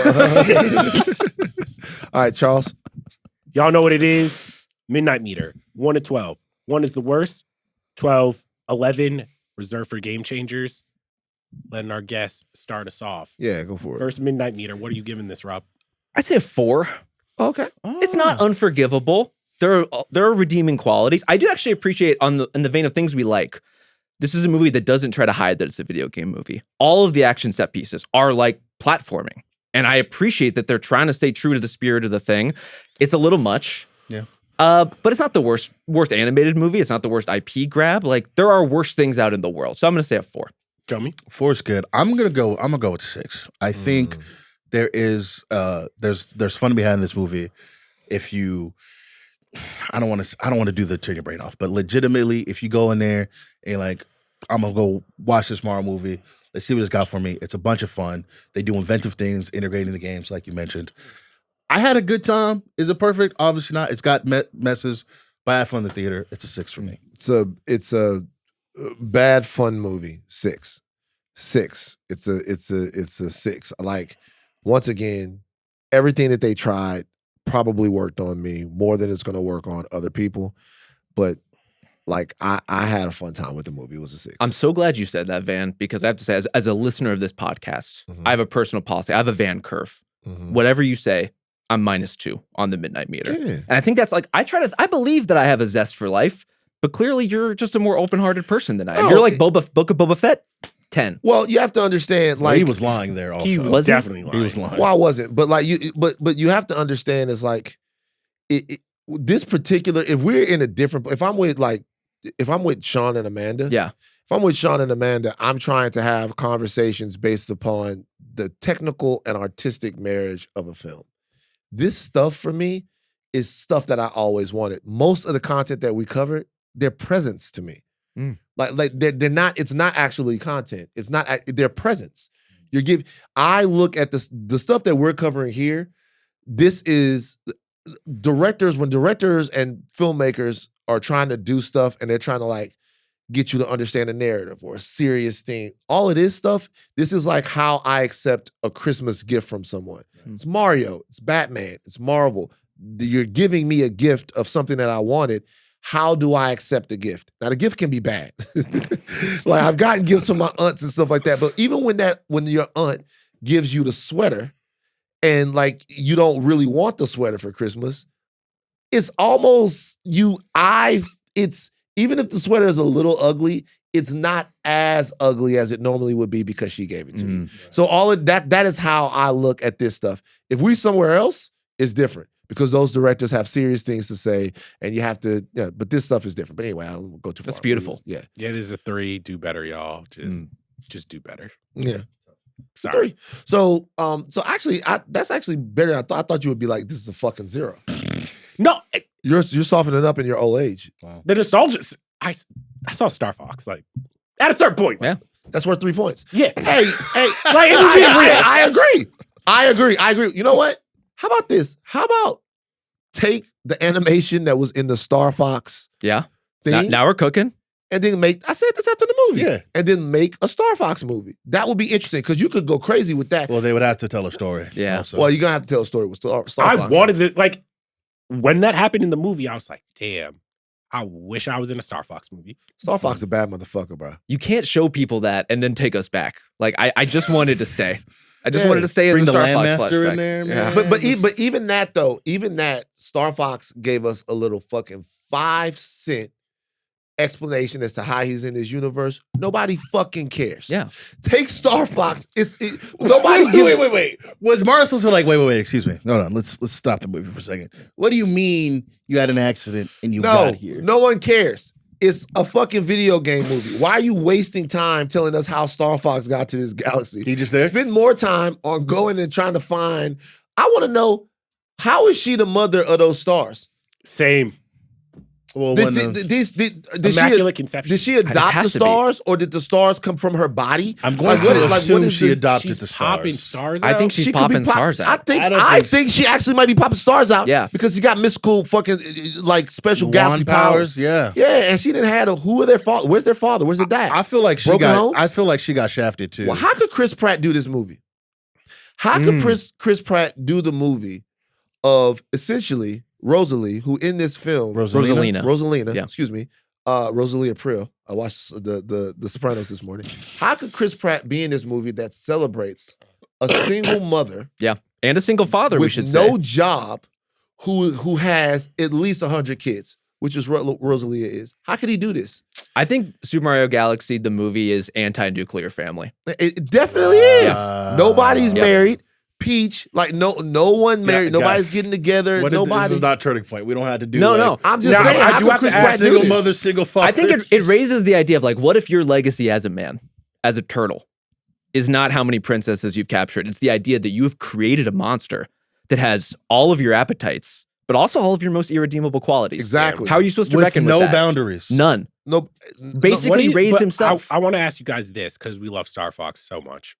All right, Charles. Y'all know what it is. Midnight Meter. 1 to 12. 1 is the worst. 12, 11 reserved for game changers. Letting our guests start us off. Yeah, go for it. First Midnight Meter. What are you giving this, Rob? I'd say a 4. Okay. It's not unforgivable. There are redeeming qualities. I do actually appreciate in the vein of things we like. This is a movie that doesn't try to hide that it's a video game movie. All of the action set pieces are like platforming. And I appreciate that they're trying to stay true to the spirit of the thing. It's a little much. Yeah. But it's not the worst animated movie. It's not the worst IP grab. Like there are worse things out in the world. So I'm gonna say a 4. Jomi? 4 is good. I'm gonna go with 6. I think there is there's fun behind this movie. If you, I don't want to do the turn your brain off, but legitimately, if you go in there and like, I'm gonna go watch this Mario movie. Let's see what it's got for me. It's a bunch of fun. They do inventive things, integrating the games, like you mentioned. I had a good time. Is it perfect? Obviously not. It's got messes, but I had fun in the theater. It's a 6 for me. It's a bad fun movie. 6. It's a 6. Like, once again, everything that they tried probably worked on me more than it's going to work on other people. But like, I had a fun time with the movie. It was a 6. I'm so glad you said that, Van, because I have to say, as a listener of this podcast, I have a personal policy. I have a Van curve. Whatever you say, I'm -2 on the midnight meter. Yeah. And I think that's like, I believe that I have a zest for life, but clearly you're just a more open-hearted person than I am. You're like Book of Boba Fett, 10. Well, you have to understand, like, he was lying there. Also, He was definitely lying. He was lying. Well, I wasn't, but like but you have to understand is like, this particular. If we're in a different, if I'm with Sean and Amanda, Yeah. If I'm with Sean and Amanda, I'm trying to have conversations based upon the technical and artistic marriage of a film. This stuff for me is stuff that I always wanted. Most of the content that we covered, they're presents to me. Like they're not. It's not actually content. It's not. They're presents. I look at the stuff that we're covering here. This is directors. When directors and filmmakers are trying to do stuff and they're trying to like get you to understand a narrative or a serious thing. All of this stuff, this is like how I accept a Christmas gift from someone. It's Mario, it's Batman, it's Marvel. You're giving me a gift of something that I wanted. How do I accept the gift? Now, the gift can be bad. Like, I've gotten gifts from my aunts and stuff like that. But even when your aunt gives you the sweater and like you don't really want the sweater for Christmas, it's almost even if the sweater is a little ugly, it's not as ugly as it normally would be because she gave it to me. So all of that is how I look at this stuff. If we somewhere else, it's different because those directors have serious things to say and you have to, but this stuff is different. But anyway, I don't go too far. That's beautiful. Yeah, this is a 3. Do better, y'all. Just do better. Yeah. Sorry. 3. So actually, that's actually better than I thought. I thought you would be like, this is a fucking 0. No, You're softening up in your old age. Wow. the nostalgia. I saw Star Fox like at a certain point. Yeah. That's worth 3 points. Yeah. Hey, Like, it was being real. I agree. You know what? How about this? How about take the animation that was in the Star Fox Yeah. thing Now we're cooking. and then I said this after the movie. Yeah. And then make a Star Fox movie. That would be interesting because you could go crazy with that. Well, they would have to tell a story. Yeah. Also. Well, you're going to have to tell a story with Star I Fox. wanted to, like, when that happened in the movie, I was like, damn, I wish I was in a Star Fox movie. Star Fox is a bad motherfucker, bro. You can't show people that and then take us back. Like, I just wanted to stay. I just Yeah. wanted to stay in Bring the the Star Fox Landmaster flashback. in there, Yeah. man. But even that though, Star Fox gave us a little fucking 5-cent explanation as to how he's in this universe. Nobody fucking cares. Yeah. Take Star Fox. Nobody gives. Wait. Was Mario supposed to be like, wait, excuse me. Hold on, let's stop the movie for a second. What do you mean you had an accident and you got here? No one cares. It's a fucking video game movie. Why are you wasting time telling us how Star Fox got to this galaxy? He just there? Spend more time on going and trying to find. I want to know, how is she the mother of those stars? Same. Well, Immaculate conception. Did she It adopt has the to be. stars, or did the stars come from her body? I'm going Like, to what assume is she the- adopted She's the popping stars. stars I out. think she's She could popping be stars out. I think she actually might be popping stars out. Yeah. because she got mystical fucking like special galaxy Wand powers, powers. yeah. and she didn't have who are their father? Where's their father? Where's their dad? I feel like Broken Homes? I feel like she got shafted too. Well, how could Chris Pratt do this movie? How could Chris Pratt do the movie of essentially Rosalie, who in this film Rosalina. Yeah. excuse me, Rosalie April. I watched the Sopranos this morning. How could Chris Pratt be in this movie that celebrates a single mother Yeah. And a single father, we with should no say. job who has at least 100 kids, which is what Rosalia is? How could he do this? I think Super Mario Galaxy, the movie, is anti-nuclear family. It definitely is. Nobody's Yeah. married. Peach, like no one married, nobody's getting together. Nobody. This is not turning point. We don't have to do. No. I'm just saying. I do have to ask single mother, single father. I think it raises the idea of like, what if your legacy as a man, as a turtle, is not how many princesses you've captured? It's the idea that you have created a monster that has all of your appetites, but also all of your most irredeemable qualities. Exactly. How are you supposed to with reckon no with that? boundaries? No. Basically raised himself. I want to ask you guys this because we love Star Fox so much.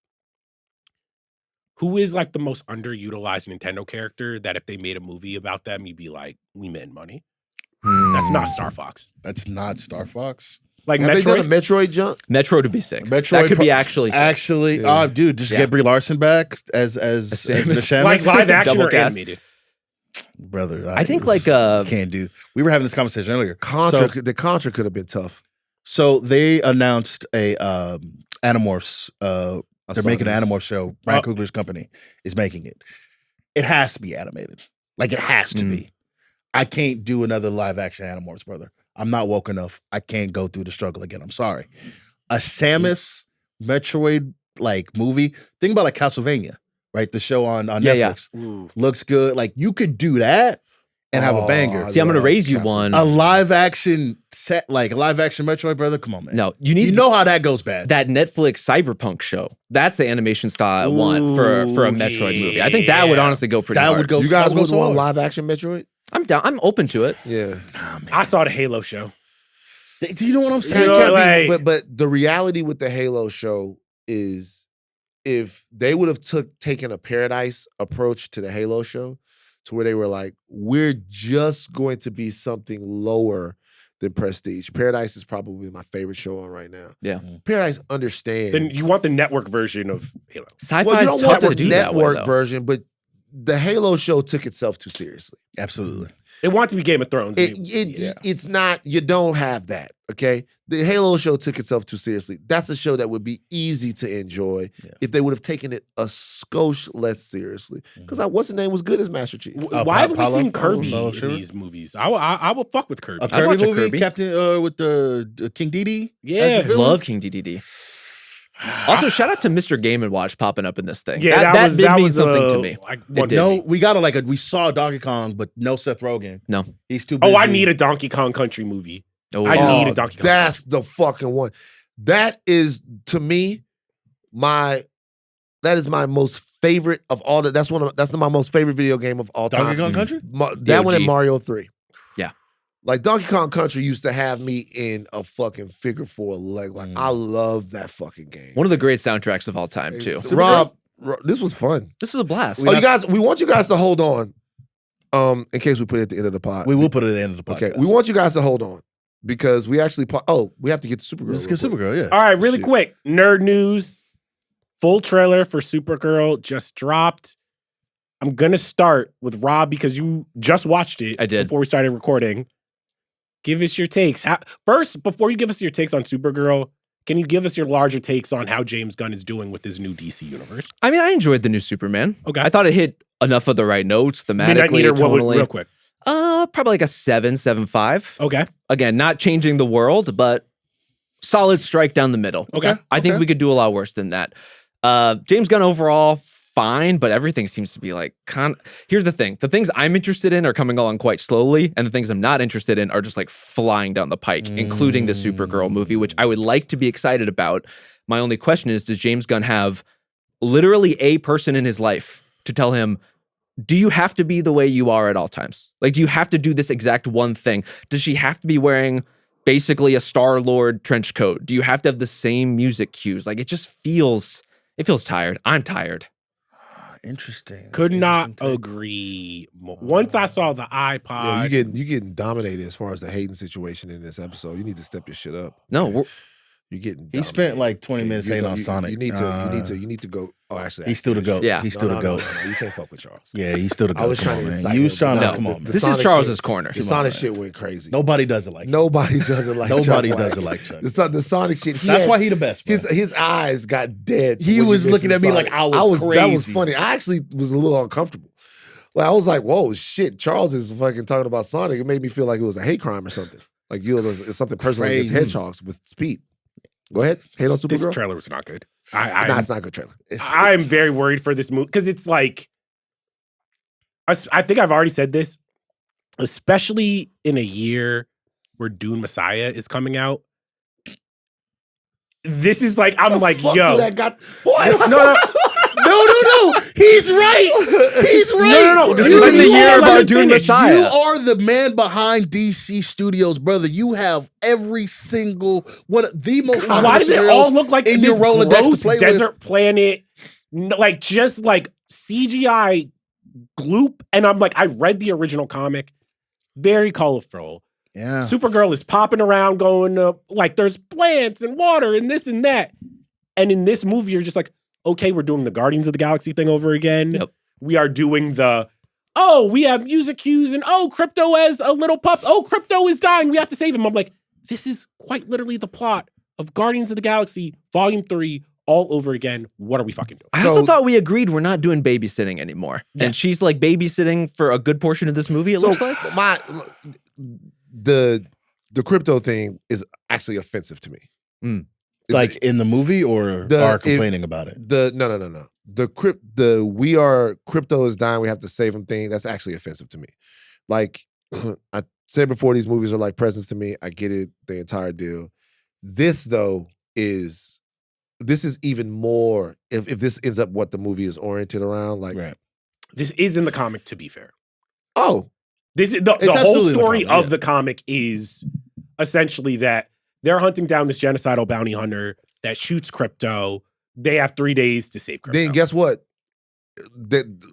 Who is like the most underutilized Nintendo character that if they made a movie about them, you'd be like, we made money? That's not Star Fox. That's not Star Fox. Like Have Metroid. they done a Metroid jump? Metroid would be sick. Metroid that could be actually sick. Actually, Yeah. dude, just get Brie Larson back as the Shamus. Like live action Double or cast. animated? Brother, I think like can't do. We were having this conversation earlier. The Contra could have been tough. So they announced a Animorphs. They're saw making an this. Animorphs show. Ryan Coogler's company is making it. It has to be animated. Like it has to be. I can't do another live action Animorphs, brother. I'm not woke enough. I can't go through the struggle again. I'm sorry. A Samus Metroid like movie. Think about like Castlevania, right? The show on Netflix looks good. Like you could do that and have a banger. See, I'm going to raise you one. A live action set, like a live action Metroid, brother. Come on, man. No, you know how that goes bad. That Netflix Cyberpunk show. That's the animation style I want for a Metroid movie. I think that would honestly go pretty hard. Would go. You guys would would go want hard. live action Metroid? I'm down. I'm open to it. Yeah. I saw the Halo show. Do you know what I'm saying? But the reality with the Halo show is if they would have taken a Paradise approach to the Halo show to where they were like, we're just going to be something lower than Prestige. Paradise is probably my favorite show on right now. Yeah. Paradise understands. Then you want the network version of Halo. Sci-fi well, you is don't tough want to the do that way, network though. version, but the Halo show took itself too seriously. Absolutely. It wants to be Game of Thrones. It's not, you don't have that, okay? The Halo show took itself too seriously. That's a show that would be easy to enjoy if they would have taken it a skosh less seriously. Because what's his name was good as Master Chief. Why haven't we seen Kirby Paulo in Schubert? these movies? I will fuck with Kirby. A Kirby watch a movie, Kirby. Captain with the King Dedede. Yeah. as the villain? Love King DDD. Also, shout out to Mr. Game & Watch popping up in this thing. Yeah, that did mean something to me. Like, It did. No, we got we saw Donkey Kong, but no Seth Rogen. No. He's too busy. Oh, I need a Donkey Kong Country movie. Oh, I need a Donkey Kong. That's the fucking one. That is, to me, that is my most favorite of all the, that's my most favorite video game of all time. Donkey Kong Country? That one and DOG. Mario 3. Yeah. Like Donkey Kong Country used to have me in a fucking figure four leg. Like I love that fucking game. One of the great soundtracks of all time, too. Rob, this was fun. This is a blast. We want you guys to hold on. In case we put it at the end of the pod. We will put it at the end of the podcast. Okay. We want you guys to hold on because we actually we have to get to Supergirl. Let's real get quick. Supergirl, yeah. All right, really Shit. quick. Nerd news. Full trailer for Supergirl just dropped. I'm going to start with Rob because you just watched it. I did. Before we started recording. Give us your takes. First, before you give us your takes on Supergirl, can you give us your larger takes on how James Gunn is doing with his new DC universe? I mean, I enjoyed the new Superman. Okay. I thought it hit enough of the right notes, Midnight thematically, Meter, what would- tonally. real quick. Probably like a 7.5. Okay. Again, not changing the world, but solid strike down the middle. Okay. I think we could do a lot worse than that. James Gunn overall, fine, but everything seems to be like here's the thing. The things I'm interested in are coming along quite slowly, and the things I'm not interested in are just like flying down the pike, including the Supergirl movie, which I would like to be excited about. My only question is, does James Gunn have literally a person in his life to tell him, do you have to be the way you are at all times? Like, do you have to do this exact one thing? Does she have to be wearing basically a Star-Lord trench coat? Do you have to have the same music cues? Like, it feels tired. I'm tired. Interesting. Could That's not interesting take. agree more. Once I saw the iPod. Yeah, you getting dominated as far as the Hayden situation in this episode. You need to step your shit up. No, You're getting He dominated. spent like 20 minutes You hating know, on Sonic. You need to go. Oh, actually, He's still the GOAT. Yeah. He's still the GOAT. No, you can't fuck with Charles. Yeah, he's still the GOAT. I was Come trying on, to man. incite You was him, trying but to, come on, man. This is Sonic Charles's shit- corner. The Sonic shit went crazy. Nobody does it like Nobody does it like Nobody Chuck does White. it like Chuck. The Sonic shit. That's why he the best, bro. His eyes got dead. He when was looking mentioned at me like Sonic. I was That was crazy. funny. I actually was a little uncomfortable. Like I was like, "Whoa, shit!" Charles is fucking talking about Sonic. It made me feel like it was a hate crime or something. Like it's something personal against Crazy. hedgehogs with speed. Go ahead. Hate on This Supergirl. trailer was not good. It's not a good trailer. I'm very worried for this movie because it's like, I think I've already said this, especially in a year where Dune Messiah is coming out. This is like, I'm like, yo. No. He's right. He's right. No. This is in the year of our Dune Messiah. You are the man behind DC Studios, brother. You have every single one of the most. Why does it all look like in this your Rolodex to play desert with? planet, like just like CGI gloop? And I'm like, I read the original comic, very colorful. Yeah. Supergirl is popping around, going like there's plants and water and this and that. And in this movie, you're just like, okay, we're doing the Guardians of the Galaxy thing over again. Yep. We are doing we have music cues and Crypto as a little pup. Crypto is dying. We have to save him. I'm like, this is quite literally the plot of Guardians of the Galaxy Volume 3 all over again. What are we fucking doing? I also thought we agreed we're not doing babysitting anymore. Yes. And she's like babysitting for a good portion of this movie, it looks like. The crypto thing is actually offensive to me. Like in the movie or are complaining about it? No. Crypto is dying, we have to save him thing. That's actually offensive to me. Like I said before, these movies are like presents to me. I get it, the entire deal. This though is even more if this ends up what the movie is oriented around. Like this is in the comic, to be fair. Oh. This is the whole story of the comic is essentially that they're hunting down this genocidal bounty hunter that shoots Crypto. They have 3 days to save Crypto. Then guess what?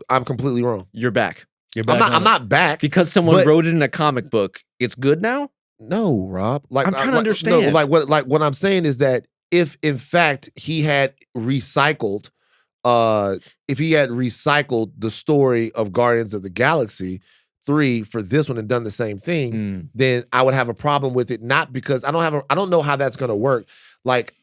I'm completely wrong. You're back. I'm not back. Because someone wrote it in a comic book, it's good now? No, Rob. Like I'm trying to understand. No, what I'm saying is that if in fact he had recycled the story of Guardians of the Galaxy 3 for this one and done the same thing, then I would have a problem with it. Not because I don't know how that's gonna work. Like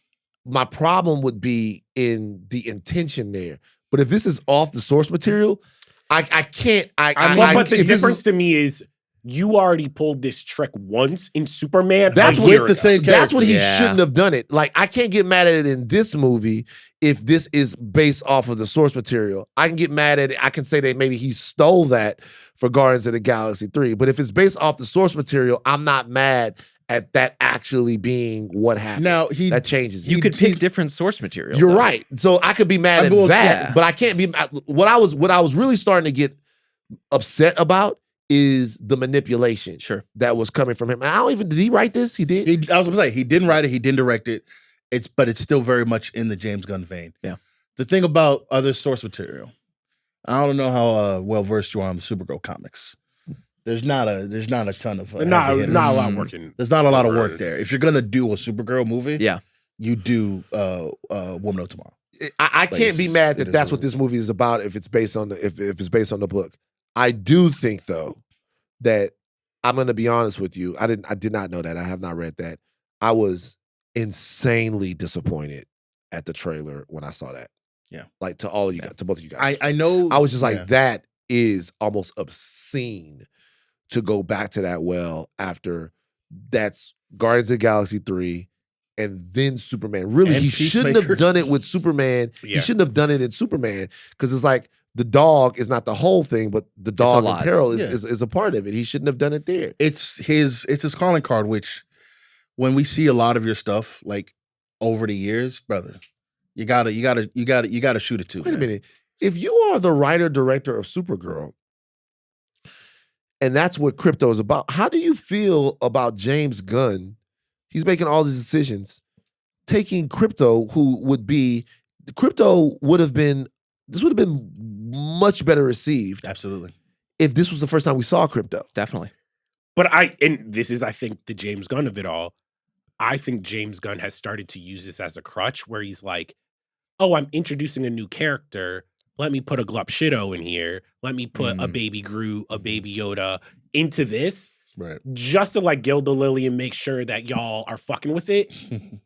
my problem would be in the intention there. But if this is off the source material, I can't. But the difference to me is you already pulled this trick once in Superman. That's what he Yeah. shouldn't have done it. Like I can't get mad at it in this movie if this is based off of the source material. I can get mad at it. I can say that maybe he stole that for Guardians of the Galaxy 3. But if it's based off the source material, I'm not mad at that actually being what happened. Now that changes. You could pick different source material. You're right. So I could be mad at that, but I can't be. What I was really starting to get upset about is the manipulation. Sure. That was coming from him. Did he write this? He did. I was gonna say he didn't write it. He didn't direct it. But it's still very much in the James Gunn vein. Yeah. The thing about other source material, I don't know how well versed you are on the Supergirl comics. There's not a ton of not a lot working. There's not a lot of work there. If you're gonna do a Supergirl movie, you do Woman of Tomorrow. I can't be mad that that's what this movie is about if it's based on the book. I do think though that I'm gonna be honest with you. I did not know that. I have not read that. I was insanely disappointed at the trailer when I saw that. Yeah. Like to all of you guys, to both of you guys. I know I was just like, that is almost obscene to go back to that well after that's Guardians of the Galaxy 3 and then Superman. Really, and he shouldn't have done it with Superman. Yeah. He shouldn't have done it in Superman because it's like the dog is not the whole thing, but the dog in peril is a part of it. He shouldn't have done it there. It's his calling card, which when we see a lot of your stuff like over the years, brother, you gotta shoot it too. Wait a minute. If you are the writer director of Supergirl, and that's what Crypto is about, how do you feel about James Gunn? He's making all these decisions, taking Crypto, would have been much better received. Absolutely. If this was the first time we saw Crypto. Definitely. But this is, I think, the James Gunn of it all. I think James Gunn has started to use this as a crutch where he's like, oh, I'm introducing a new character. Let me put a Glupshido in here. Let me put a baby Groot, a baby Yoda into this. Right. Just to like gild the lily and make sure that y'all are fucking with it.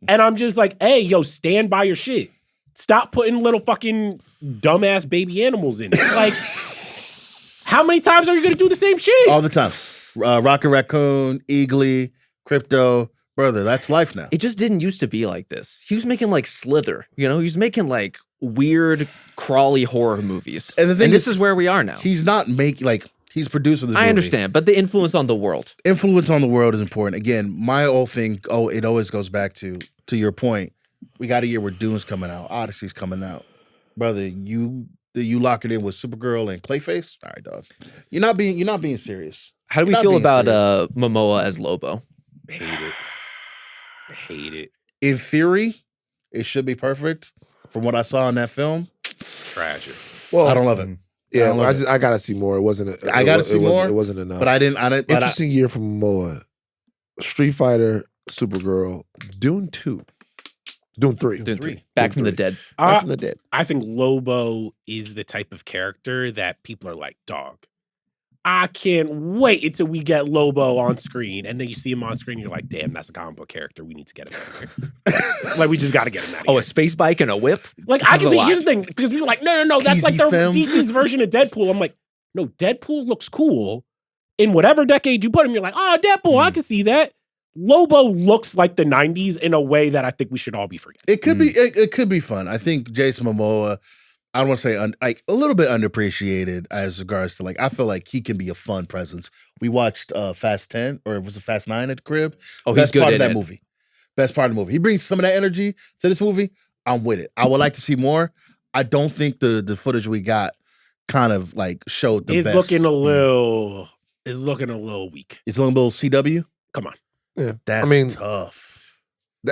And I'm just like, hey, yo, stand by your shit. Stop putting little fucking dumbass baby animals in it. Like, how many times are you going to do the same shit? All the time. Rocket Raccoon, Eagly, Crypto, Brother, that's life now. It just didn't used to be like this. He was making like Slither, you know? He was making like weird, crawly horror movies. And the thing this is where we are now. He's not making, like, he's producing this movie. I understand, but the influence on the world. Influence on the world is important. Again, my whole thing, it always goes back to your point. We got a year where Dune's coming out, Odyssey's coming out. Brother, you lock it in with Supergirl and Clayface? All right, dog. You're not being serious. How do we feel about Momoa as Lobo? Hate it. In theory, it should be perfect. From what I saw in that film, Tragic. Well, I don't love it. Yeah, I gotta see more. It wasn't. I gotta see more. It wasn't enough. But I didn't. Interesting year from Momoa. Street Fighter, Supergirl, Dune 2, Dune 3, Dune 3. Back from the dead. Back from the dead. I think Lobo is the type of character that people are like, dog, I can't wait until we get Lobo on screen. And then you see him on screen, you're like, damn, that's a comic book character. We need to get him out of here. Like, we just got to get him out of here. Oh, a space bike and a whip? Like, I can see, here's the thing, because people are like, no, that's like the DC's version of Deadpool. I'm like, no, Deadpool looks cool. In whatever decade you put him, you're like, oh, Deadpool, I can see that. Lobo looks like the 90s in a way that I think we should all be forgetting. It could be it could be fun. I think Jason Momoa, I don't want to say like a little bit underappreciated as regards to, like, I feel like he can be a fun presence. We watched Fast 10 or was it Fast 9 at the crib? Oh, Best he's good part in of that it. movie. Best part of the movie. He brings some of that energy to this movie. I'm with it. I would like to see more. I don't think the footage we got kind of like showed the It's best. looking a little weak. It's a little CW. Come on. Yeah, That's tough.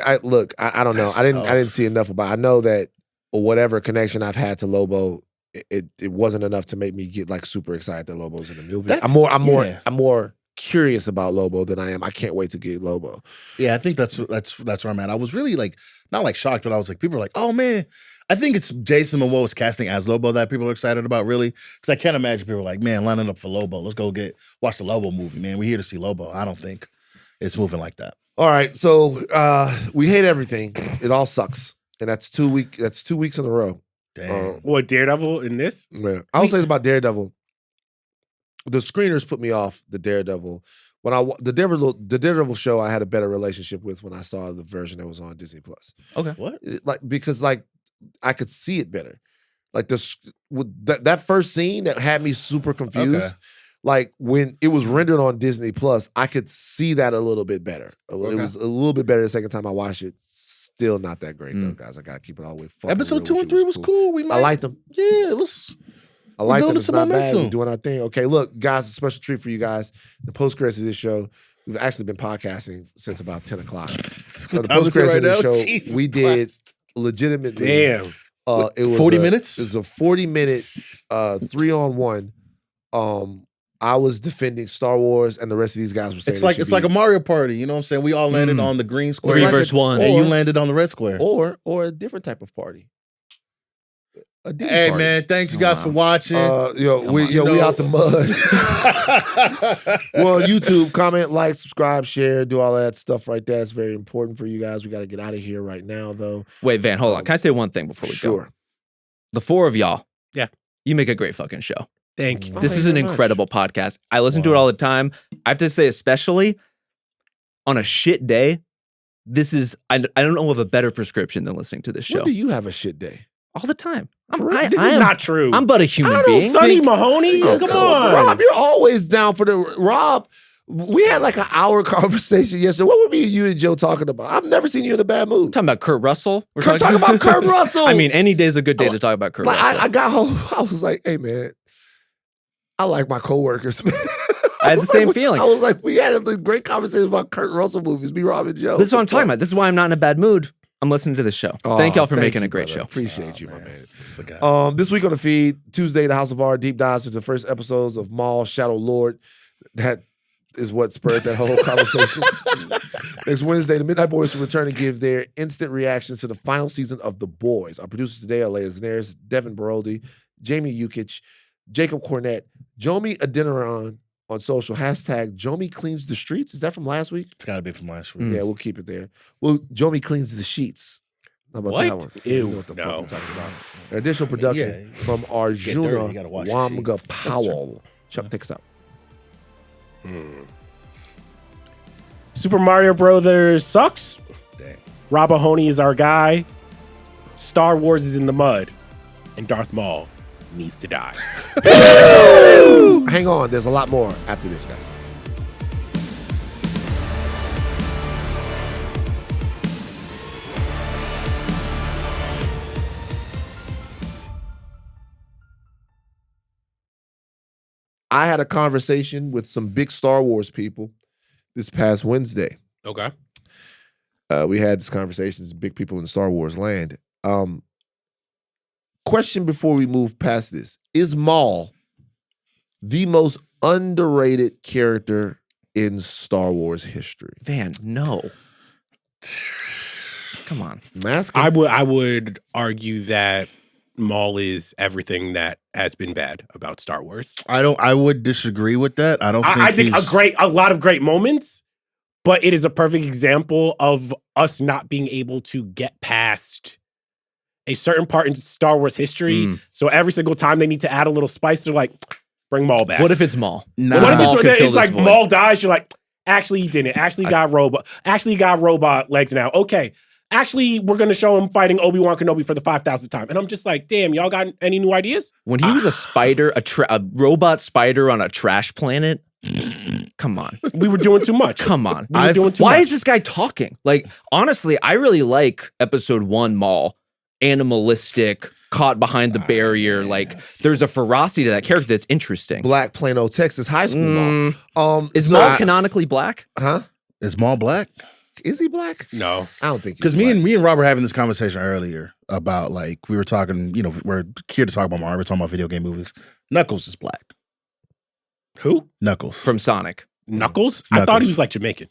I don't know. I didn't see enough about. I know that whatever connection I've had to Lobo, it wasn't enough to make me get like super excited that Lobo's in the movie. I'm more curious about Lobo than I am. I can't wait to get Lobo. Yeah, I think that's where I'm at. I was really like not like shocked, but I was like, people are like, oh man. I think it's Jason Momoa's casting as Lobo that people are excited about, really. Because I can't imagine people are like, man, lining up for Lobo. Let's go watch the Lobo movie, man. We're here to see Lobo. I don't think it's moving like that. All right, so we hate everything. It all sucks, and that's 2 weeks. That's 2 weeks in a row. Damn. What, Daredevil in this? Yeah. I would say it's about Daredevil. The screeners put me off the Daredevil. When the Daredevil show, I had a better relationship with when I saw the version that was on Disney Plus. Okay. What? Because I could see it better. Like that first scene that had me super confused. Okay. Like when it was rendered on Disney Plus, I could see that a little bit better. It was a little bit better the second time I watched it. Still not that great though, guys. I gotta keep it all the way. Episode 2 and 3 was cool. I liked them. Yeah, I like them. It's not bad. We're doing our thing. Okay, look, guys, a special treat for you guys. The post-credits of this show, we've actually been podcasting since about 10 o'clock. The post-credits of this show, Jesus we did legitimately. Damn. It was 40 minutes? It was a 40-minute 3-on-1. I was defending Star Wars, and the rest of these guys were saying it's like a Mario Party. You know what I'm saying? We all landed on the green square. 3 versus 1. And you landed on the red square. Or a different type of party. Hey party. Man, thanks you guys for watching. We out the mud. Well, on YouTube, comment, like, subscribe, share, do all that stuff right there. It's very important for you guys. We got to get out of here right now, though. Wait, Van, hold on. Can I say one thing before we go? The four of y'all, you make a great fucking show. Thank you. This is an incredible podcast. I listen to it all the time. I have to say, especially on a shit day, this is, I don't know of a better prescription than listening to this show. When do you have a shit day? All the time. This is not true. I'm but a human being. Sonny Mahoney? Come on. Rob, you're always down for the... Rob, we had like an hour conversation yesterday. What were you and Joe talking about? I've never seen you in a bad mood. Talking about Kurt Russell? We're talking about Kurt Russell. I mean, any day's a good day to talk about Kurt Russell. I got home. I was like, hey, man, I like my coworkers. I had the same feeling. I was like, we had a great conversation about Kurt Russell movies, me, Rob, and Joe. This is what I'm talking about. This is why I'm not in a bad mood. I'm listening to this show. Thank y'all for making a great show. Appreciate you, man. This week on the feed, Tuesday, the House of R deep dives into the first episodes of Maul, Shadow Lord. That is what spurred that whole conversation. Next Wednesday, the Midnight Boys will return and give their instant reactions to the final season of The Boys. Our producers today are Aleya Zenieris, Devon Baroldi, Jamie Yukich, Jacob Cornett, Jomi Adeniran on social, hashtag Jomi cleans the streets. Is that from last week? It's got to be from last week. Yeah, we'll keep it there. Well, Jomi cleans the sheets. How about that one? Ew, what the fuck I'm talking about. Additional production from Arjuna Ramgopowell. Chuck, take us out. Super Mario Brothers sucks. Dang. Rob Mahoney is our guy. Star Wars is in the mud. And Darth Maul needs to die. Hang on, there's a lot more after this, guys. I had a conversation with some big Star Wars people this past Wednesday. Okay. We had this conversation with big people in Star Wars land. Question before we move past this. Is Maul the most underrated character in Star Wars history? Van, no. Come on. Masking. I would argue that Maul is everything that has been bad about Star Wars. I would disagree with that. I think a lot of great moments, but it is a perfect example of us not being able to get past a certain part in Star Wars history. So every single time they need to add a little spice, they're like, bring Maul back. What if it's Maul? Nah. What if Maul could fill it's this like void? Maul dies, you're like, actually he didn't. Actually got robot legs now. Okay. Actually, we're going to show him fighting Obi-Wan Kenobi for the 5,000th time. And I'm just like, damn, y'all got any new ideas? When he was a spider, a robot spider on a trash planet, come on. We were doing too much. Come on. We were doing too Why much. is this guy talking? Like, honestly, I really like episode 1 Maul. Animalistic, caught behind the barrier. Like, there's a ferocity to that character that's interesting. Black Plano, Texas high school Maul. Is Maul canonically black? Huh? Is Maul black? Is he black? No. I don't think Because me and Rob were having this conversation earlier about, like, we were talking, we're here to talk about Mario. We're talking about video game movies. Knuckles is black. Who? Knuckles. From Sonic. Knuckles? I thought he was like Jamaican.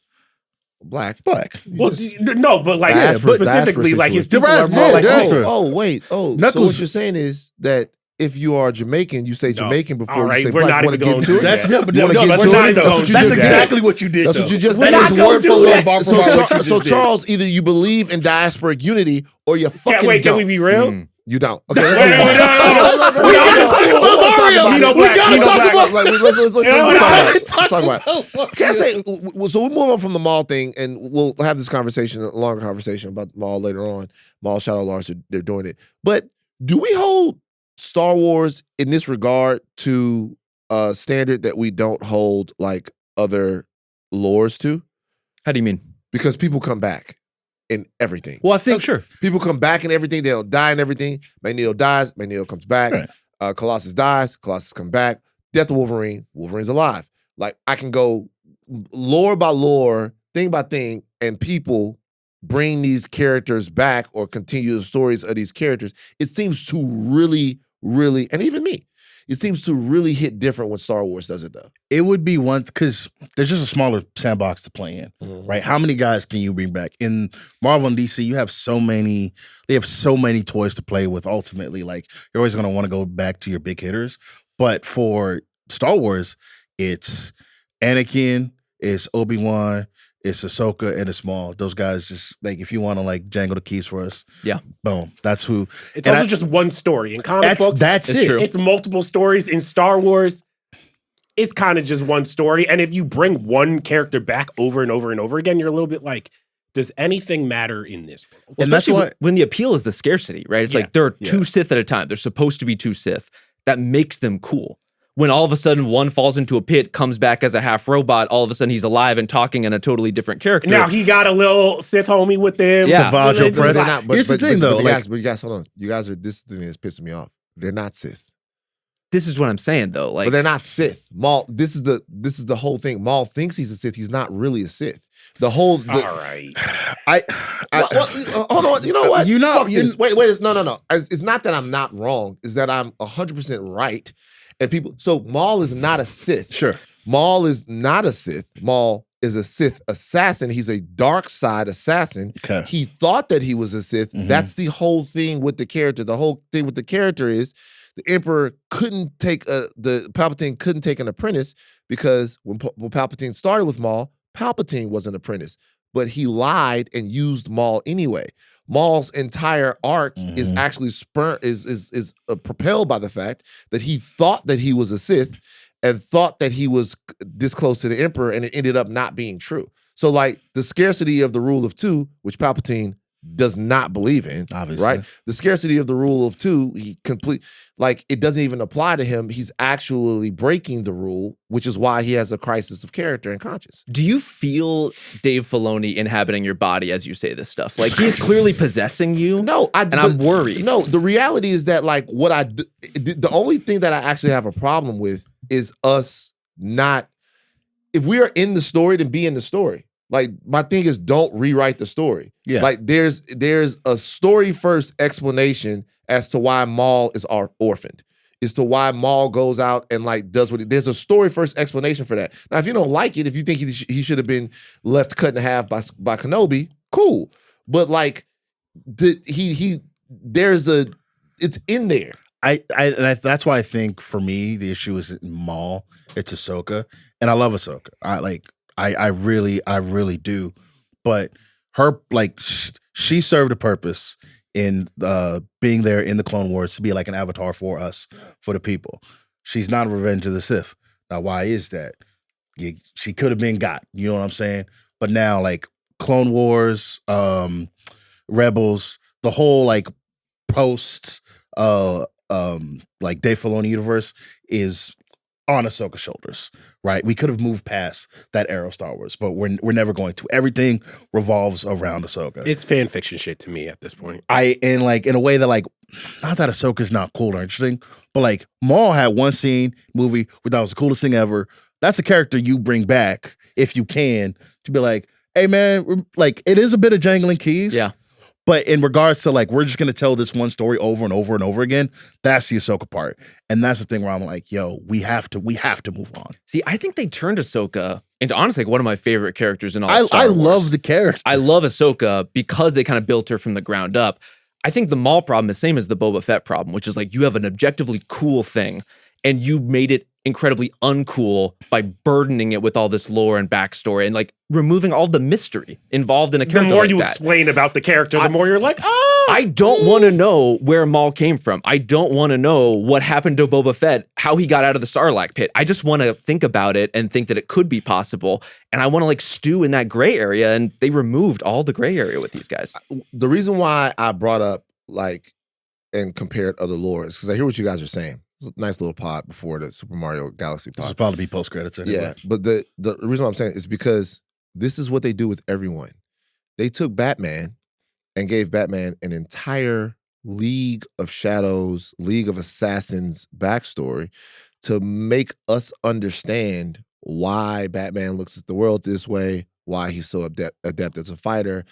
Black. Well, no, but like Diaspora specifically, like his people situation. are more like, Diaspora. Wait. So Knuckles- what you're saying is that if you are Jamaican, you say Jamaican before All right, you say we're black. not Want to even get going into it? That's Wanna but get no, that's into not it? though. That's That's what you just exactly said. what you did. That's though. what you just That did. is word for word, bar for So, bar. what you just so did. Charles, either you believe in diasporic unity or you fucking wait, don't. can we be real? You don't. Okay, Wait, let's move wait, on. no. We gotta talk about Mario. We We gotta talk about Let's talk about it. Can I say, so we'll move on from the Maul thing and we'll have this conversation, a longer conversation about Maul later on. Maul, Shadow Lars, they're doing it. But do we hold Star Wars in this regard to a standard that we don't hold like other lores to? How do you mean? Because people come back in everything. Well, I think sure. People come back in everything. They don't die in everything. Magneto dies. Magneto comes back. Right. Colossus dies. Colossus comes back. Death of Wolverine. Wolverine's alive. Like, I can go lore by lore, thing by thing, and people bring these characters back or continue the stories of these characters. It seems to really, and even me, it seems to really hit different when Star Wars does it, though. it would be one because there's just a smaller sandbox to play in, right? How many guys can you bring back? In Marvel and DC, you have so many. They have so many toys to play with. Ultimately, like you're always going to want to go back to your big hitters. But for Star Wars, it's Anakin, it's Obi-Wan, it's Ahsoka, and it's Maul. Those guys just like if you want to like jangle the keys for us, Yeah. boom. That's who. It's also just one story. In comic books, That's It's it. true. it's multiple stories. In Star Wars, it's kind of just one story. And if you bring one character back over and over and over again, you're a little bit like, does anything matter in this world? And that's Especially why when the appeal is the scarcity, right? It's like there are two Sith at a time. There's supposed to be two Sith. That makes them cool. When all of a sudden one falls into a pit, comes back as a half robot, all of a sudden he's alive and talking in a totally different character. Now he got a little Sith homie with him. Yeah. Savage Religions, oppressed. like- Here's the thing, though, But you guys, hold on. You guys are, this is the thing that's pissing me off. They're not Sith. This is what I'm saying, though. Like, But they're not Sith. Maul, this is the whole thing. Maul thinks he's a Sith. He's not really a Sith. All right. Hold on. You know what? You know, Fuck this. Wait. No. It's not that I'm not wrong. It's that I'm 100% right. And people, so Maul is not a Sith. Sure. Maul is not a Sith. Maul is a Sith assassin. He's a dark side assassin. Okay. He thought that he was a Sith. Mhm. That's the whole thing with the character. The whole thing with the character is the Emperor couldn't take Palpatine couldn't take an apprentice because when Palpatine started with Maul, Palpatine was an apprentice, but he lied and used Maul anyway. Maul's entire arc is actually propelled by the fact that he thought that he was a Sith and thought that he was this close to the Emperor, and it ended up not being true. So like the scarcity of the rule of two, which Palpatine does not believe in, obviously, right? The scarcity of the rule of two, it doesn't even apply to him. He's actually breaking the rule, which is why he has a crisis of character and conscience. Do you feel Dave Filoni inhabiting your body as you say this stuff? Like he's clearly possessing you. No, I'm worried. No, the reality is that like the only thing that I actually have a problem with is us not. If we are in the story, then be in the story. Like my thing is, don't rewrite the story. Yeah. Like there's a story first explanation as to why Maul is orphaned, as to why Maul goes out and like does what there's a story first explanation for that. Now, if you don't like it, if you think he should have been left cut in half by Kenobi, cool. But like it's in there. That's why I think for me the issue isn't Maul, it's Ahsoka, and I love Ahsoka. I really do, but her like she served a purpose in being there in the Clone Wars to be like an avatar for us, for the people. She's not a Revenge of the Sith. Now, why is that? She could have been got, you know what I'm saying? But now like Clone Wars, Rebels, the whole like post like Dave Filoni universe is on Ahsoka's shoulders, right? We could have moved past that era of Star Wars, but we're never going to. Everything revolves around Ahsoka. It's fan fiction shit to me at this point. And like in a way that like, not that Ahsoka's not cool or interesting, but like Maul had one movie where that was the coolest thing ever. That's a character you bring back if you can to be like, hey man, like it is a bit of jangling keys. Yeah. But in regards to like, we're just going to tell this one story over and over and over again. That's the Ahsoka part. And that's the thing where I'm like, yo, we have to move on. See, I think they turned Ahsoka into honestly like one of my favorite characters in all Star Wars. I love the character. I love Ahsoka because they kind of built her from the ground up. I think the Maul problem is the same as the Boba Fett problem, which is like you have an objectively cool thing and you made it incredibly uncool by burdening it with all this lore and backstory and like removing all the mystery involved in a character. The more like you that. explain about the character, the more you're like, oh. I don't want to know where Maul came from. I don't want to know what happened to Boba Fett, how he got out of the Sarlacc pit. I just want to think about it and think that it could be possible. And I want to like stew in that gray area. And they removed all the gray area with these guys. The reason why I brought up like and compared other lore is because I hear what you guys are saying. It's a nice little pod before the Super Mario Galaxy pod. This will probably be post credits anyway. Yeah, but the reason why I'm saying it is because this is what they do with everyone. They took Batman and gave Batman an entire League of Shadows, League of Assassins backstory to make us understand why Batman looks at the world this way, why he's so adept as a fighter.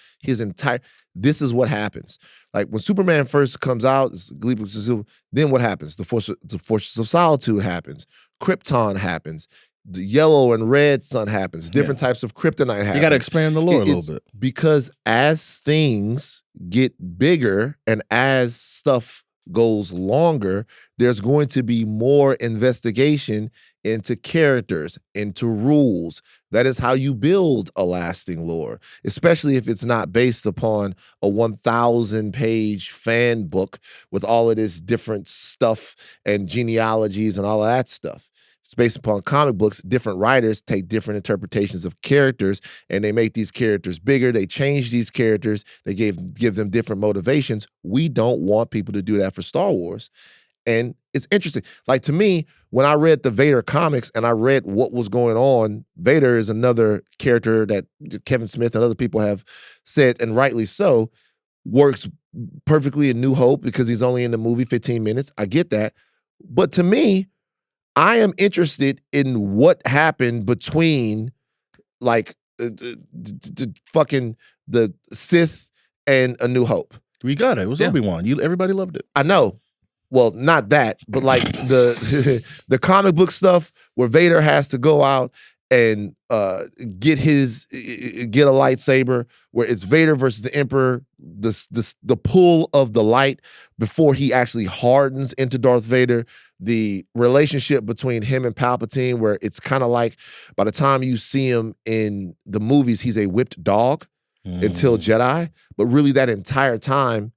This is what happens. Like when Superman first comes out, then what happens? The Fortress of Solitude happens. Krypton happens. The yellow and red sun happens. Different types of kryptonite happen. You got to expand the lore a little bit. Because as things get bigger and as stuff goes longer, there's going to be more investigation into characters, into rules. That is how you build a lasting lore, especially if it's not based upon a 1,000-page fan book with all of this different stuff and genealogies and all of that stuff. It's based upon comic books. Different writers take different interpretations of characters, and they make these characters bigger. They change these characters. They give them different motivations. We don't want people to do that for Star Wars. And it's interesting. Like to me, when I read the Vader comics and I read what was going on, Vader is another character that Kevin Smith and other people have said, and rightly so, works perfectly in New Hope because he's only in the movie 15 minutes. I get that. But to me, I am interested in what happened between like fucking the Sith and A New Hope. We got it. It was Obi-Wan. Everybody loved it. I know. Well, not that, but like the comic book stuff where Vader has to go out and get a lightsaber, where it's Vader versus the Emperor, the pull of the light before he actually hardens into Darth Vader, the relationship between him and Palpatine, where it's kind of like by the time you see him in the movies, he's a whipped dog until Jedi, but really that entire time,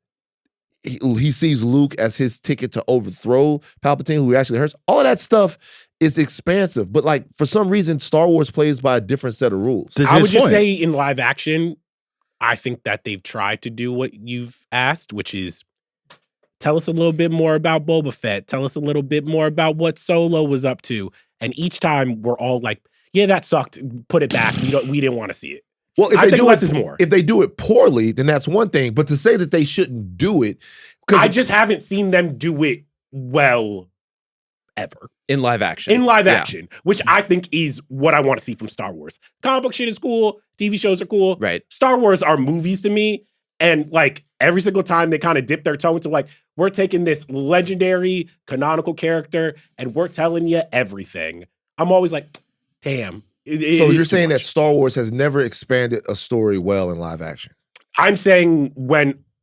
he sees Luke as his ticket to overthrow Palpatine, who actually hurts. All of that stuff It's expansive, but like for some reason, Star Wars plays by a different set of rules. I would just say in live action, I think that they've tried to do what you've asked, which is tell us a little bit more about Boba Fett. Tell us a little bit more about what Solo was up to. And each time we're all like, yeah, that sucked. Put it back. We didn't want to see it. Well, if I think less is more. more. If they do it poorly, then that's one thing. But to say that they shouldn't do it, I just haven't seen them do it well ever. In live action. In live action, which I think is what I want to see from Star Wars. Comic book shit is cool. TV shows are cool. Right. Star Wars are movies to me. And like every single time they kind of dip their toe into like, we're taking this legendary canonical character and we're telling you everything. I'm always like, damn. So you're saying that Star Wars has never expanded a story well in live action? I'm saying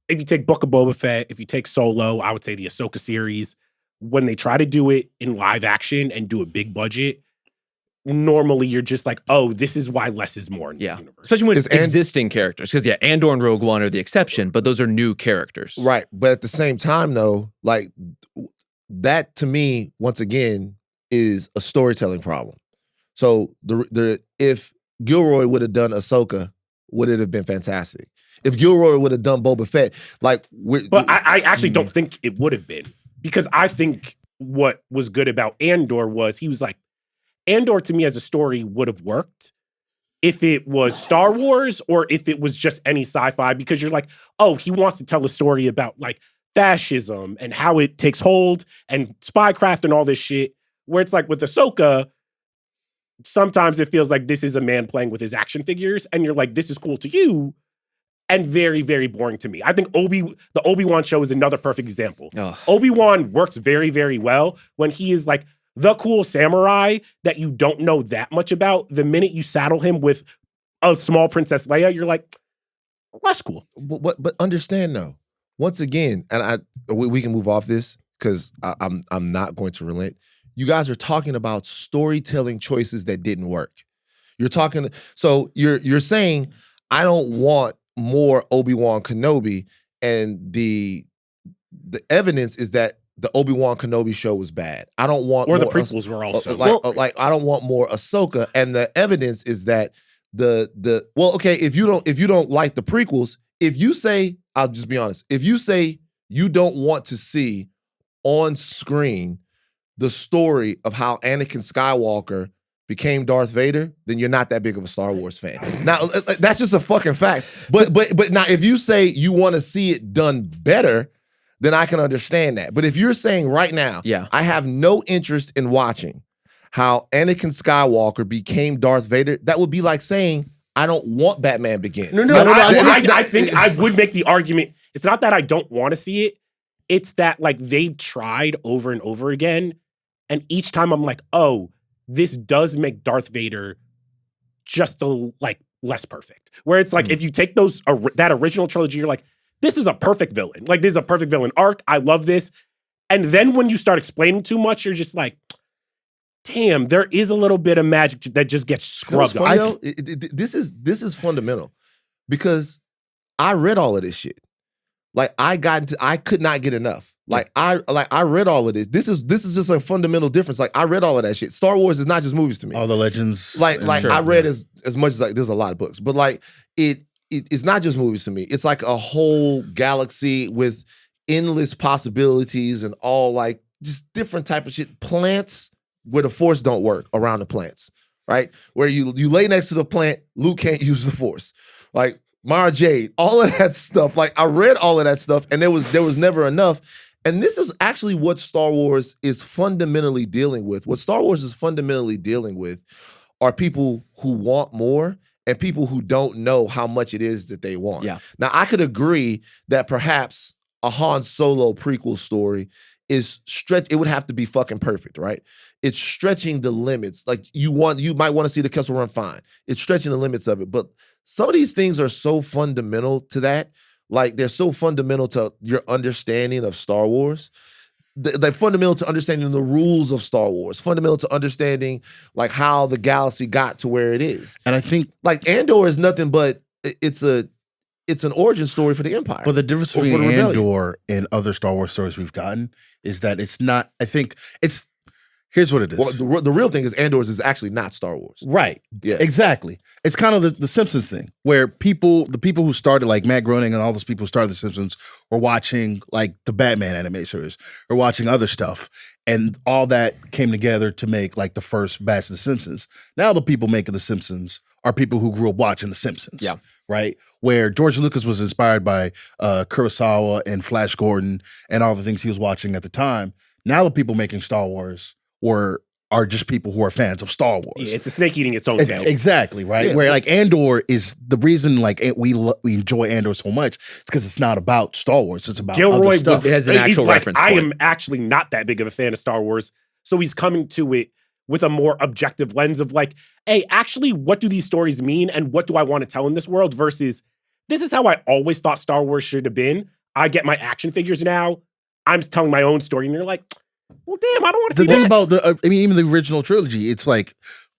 if you take Book of Boba Fett, if you take Solo, I would say the Ahsoka series, when they try to do it in live action and do a big budget, normally you're just like, oh, this is why less is more in this universe. Especially when it's existing characters. Because Andor and Rogue One are the exception, but those are new characters. Right. But at the same time, though, like that to me, once again, is a storytelling problem. So if Gilroy would have done Ahsoka, would it have been fantastic? If Gilroy would have done Boba Fett, but I actually don't think it would have been, because I think what was good about Andor was he was like, Andor to me as a story would have worked if it was Star Wars or if it was just any sci-fi, because you're like, oh, he wants to tell a story about like fascism and how it takes hold and spycraft and all this shit. Where it's like with Ahsoka, sometimes it feels like this is a man playing with his action figures and you're like, this is cool to you and very, very boring to me. I think the Obi-Wan show is another perfect example. Obi-Wan works very, very well when he is like the cool samurai that you don't know that much about. The minute you saddle him with a small Princess Leia, you're like, that's cool. But understand though, once again, and we can move off this because I'm not going to relent. You guys are talking about storytelling choices that didn't work. You're saying I don't want more Obi-Wan Kenobi, and the evidence is that the Obi-Wan Kenobi show was bad. I don't want the prequels were also I don't want more Ahsoka, and the evidence is that if you don't like the prequels, if you say, I'll just be honest, if you say you don't want to see on screen the story of how Anakin Skywalker became Darth Vader, then you're not that big of a Star Wars fan. Now, that's just a fucking fact. But now, if you say you want to see it done better, then I can understand that. But if you're saying right now, I have no interest in watching how Anakin Skywalker became Darth Vader, that would be like saying, I don't want Batman Begins. No. I think I would make the argument. It's not that I don't want to see it. It's that like they've tried over and over again. And each time I'm like, oh, this does make Darth Vader just less perfect. Where it's like, if you take that original trilogy, you're like, this is a perfect villain. Like, this is a perfect villain arc. I love this. And then when you start explaining too much, you're just like, damn, there is a little bit of magic that just gets scrubbed off. This is fundamental because I read all of this shit. Like I could not get enough. I read all of this. This is just a fundamental difference. Like I read all of that shit. Star Wars is not just movies to me. All the legends. I read as much as there's a lot of books, but it's not just movies to me. It's like a whole galaxy with endless possibilities and all like just different type of shit. Plants where the Force don't work around the plants, right? Where you lay next to the plant, Luke can't use the Force. Like Mara Jade, all of that stuff. Like I read all of that stuff, and there was never enough. And this is actually what Star Wars is fundamentally dealing with. What Star Wars is fundamentally dealing with are people who want more and people who don't know how much it is that they want. Yeah. Now, I could agree that perhaps a Han Solo prequel story is it would have to be fucking perfect, right? It's stretching the limits. Like you might want to see the Kessel Run, fine. It's stretching the limits of it. But some of these things are so fundamental to that. Like they're so fundamental to your understanding of Star Wars. They're fundamental to understanding the rules of Star Wars, fundamental to understanding like how the galaxy got to where it is. And I think like Andor is nothing but it's an origin story for the Empire. But the difference between Andor and other Star Wars stories we've gotten is that it's not, I think it's Here's what it is. Well, the real thing is Andor's is actually not Star Wars. Right. Yeah. Exactly. It's kind of the Simpsons thing, where the people who started, like Matt Groening and all those people who started the Simpsons, were watching like the Batman animated series or watching other stuff, and all that came together to make like the first batch of the Simpsons. Now the people making the Simpsons are people who grew up watching the Simpsons. Yeah. Right. Where George Lucas was inspired by Kurosawa and Flash Gordon and all the things he was watching at the time. Now the people making Star Wars are just people who are fans of Star Wars. Yeah, it's a snake eating its own tail. Exactly, right? Yeah. Where like Andor is the reason like we enjoy Andor so much. It's because it's not about Star Wars. It's about Gilroy other stuff. It has an he's actual like, reference I point. am actually not that big of a fan of Star Wars. So he's coming to it with a more objective lens of like, hey, actually, what do these stories mean? And what do I want to tell in this world? Versus, this is how I always thought Star Wars should have been. I get my action figures now. I'm telling my own story. And you're like, well, damn, I don't want to see The thing that. about even the original trilogy, it's like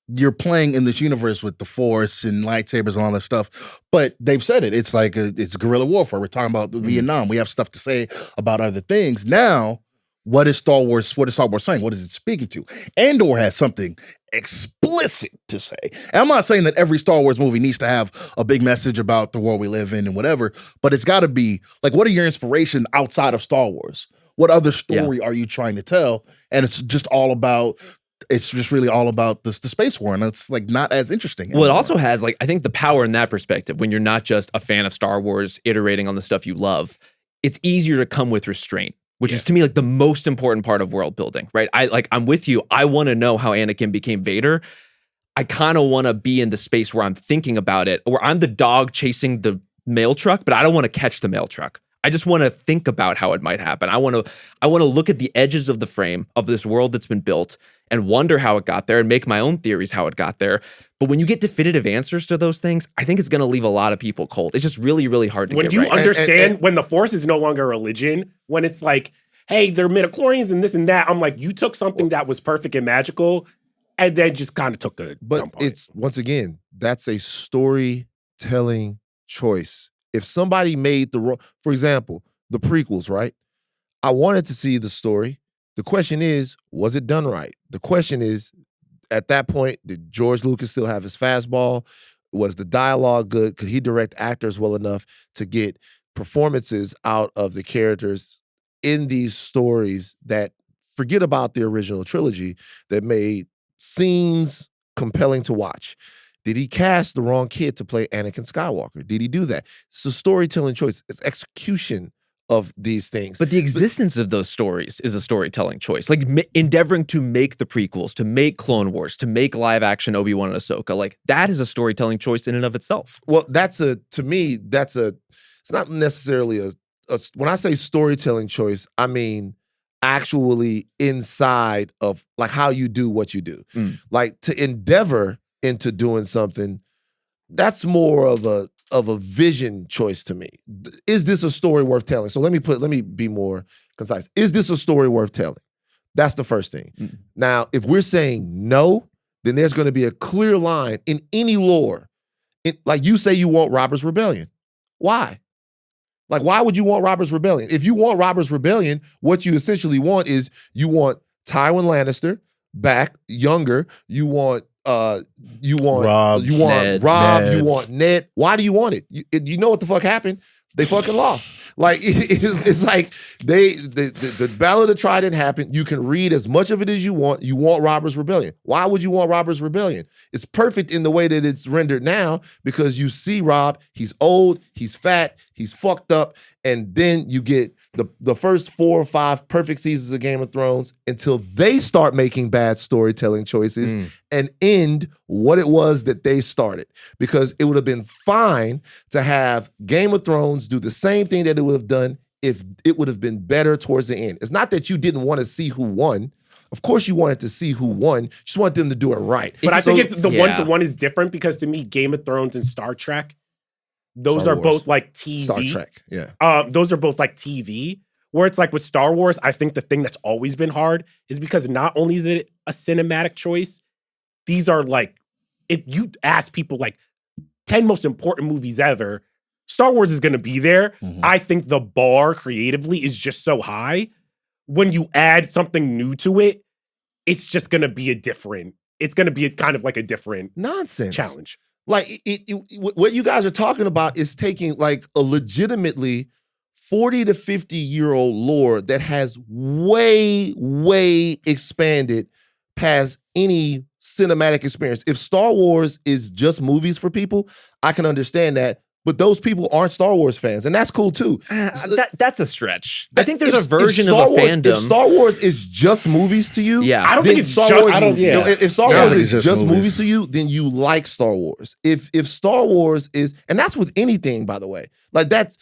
you're playing in this universe with the Force and lightsabers and all that stuff. But they've said it. It's like it's guerrilla warfare. We're talking about Vietnam. We have stuff to say about other things. Now, what is Star Wars? What is Star Wars saying? What is it speaking to? Andor has something explicit to say. And I'm not saying that every Star Wars movie needs to have a big message about the world we live in and whatever, but it's got to be like, what are your inspirations outside of Star Wars? What other story are you trying to tell? And it's just really all about the space war, and it's like not as interesting anymore. Well, it also has like, I think the power in that perspective, when you're not just a fan of Star Wars iterating on the stuff you love, it's easier to come with restraint, which is to me like the most important part of world building, right? I'm with you. I want to know how Anakin became Vader. I kind of want to be in the space where I'm thinking about it, or I'm the dog chasing the mail truck, but I don't want to catch the mail truck. I just want to think about how it might happen. I want to look at the edges of the frame of this world that's been built and wonder how it got there and make my own theories how it got there. But when you get definitive answers to those things, I think it's going to leave a lot of people cold. It's just really, really hard to When get you right. understand, when the Force is no longer a religion, when it's like, hey, they're midichlorians and this and that, I'm like, you took something that was perfect and magical and then just kind of took a But dump on it. it's, once again, that's a storytelling choice. If somebody made for example, the prequels, right? I wanted to see the story. The question is, was it done right? The question is, at that point, did George Lucas still have his fastball? Was the dialogue good? Could he direct actors well enough to get performances out of the characters in these stories that, forget about the original trilogy, that made scenes compelling to watch? Did he cast the wrong kid to play Anakin Skywalker? Did he do that? It's a storytelling choice. It's execution of these things. But the existence of those stories is a storytelling choice. Like endeavoring to make the prequels, to make Clone Wars, to make live action Obi-Wan and Ahsoka, like that is a storytelling choice in and of itself. Well, to me, it's not necessarily when I say storytelling choice, I mean actually inside of like how you do what you do. Like to endeavor into doing something, that's more of a vision choice to me. Is this a story worth telling? So let me be more concise. Is this a story worth telling? That's the first thing. Now, if we're saying no, then there's going to be a clear line in any lore. Like you say you want Robert's Rebellion. Why? Like, why would you want Robert's Rebellion? If you want Robert's Rebellion, what you essentially want is you want Tywin Lannister back, younger. You want Rob, Ned. you want Ned. Why do you want it? You know what the fuck happened? They fucking lost. Like it's like the Battle of the Trident happened. You can read as much of it as you want. You want Robert's Rebellion. Why would you want Robert's Rebellion? It's perfect in the way that it's rendered now because you see Rob, he's old, he's fat, he's fucked up, and then you get the first 4 or 5 perfect seasons of Game of Thrones until they start making bad storytelling choices and end what it was that they started. Because it would have been fine to have Game of Thrones do the same thing that it would have done if it would have been better towards the end. It's not that you didn't want to see who won. Of course you wanted to see who won. You just want them to do it right. But I think it's the one is different because to me, Game of Thrones and Star Trek, those Star are Wars. both like TV. Star Trek, yeah. Those are both like TV. Where it's like with Star Wars, I think the thing that's always been hard is because not only is it a cinematic choice, these are like, if you ask people like 10 most important movies ever, Star Wars is going to be there. I think the bar creatively is just so high. When you add something new to it, it's just going to be it's going to be kind of like a different nonsense challenge. Like what you guys are talking about is taking like a legitimately 40 to 50-year-old lore that has way expanded past any cinematic experience. If Star Wars is just movies for people, I can understand that. But those people aren't Star Wars fans, and that's cool too. That's a stretch. I think there's a version of a fandom. If Star Wars is just movies to you, yeah, I don't think it's Star just. Wars, if Star Wars is just movies. movies to you, then you like Star Wars. If Star Wars is, and that's with anything, by the way, that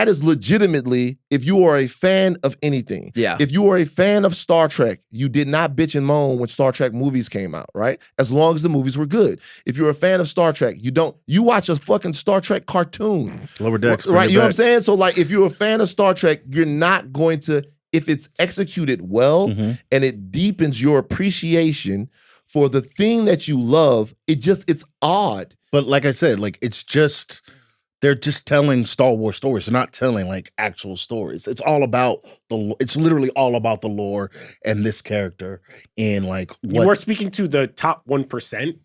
is legitimately, if you are a fan of anything. Yeah. If you are a fan of Star Trek, you did not bitch and moan when Star Trek movies came out, right? As long as the movies were good. If you're a fan of Star Trek, you watch a fucking Star Trek cartoon. Lower Decks, right? You know what I'm saying? So like, if you're a fan of Star Trek, you're not going to, if it's executed well and it deepens your appreciation for the thing that you love, it's odd. But like I said, like it's just, they're just telling Star Wars stories. They're not telling like actual stories. It's all about it's literally all about the lore and this character and like what. You are speaking to the top 1%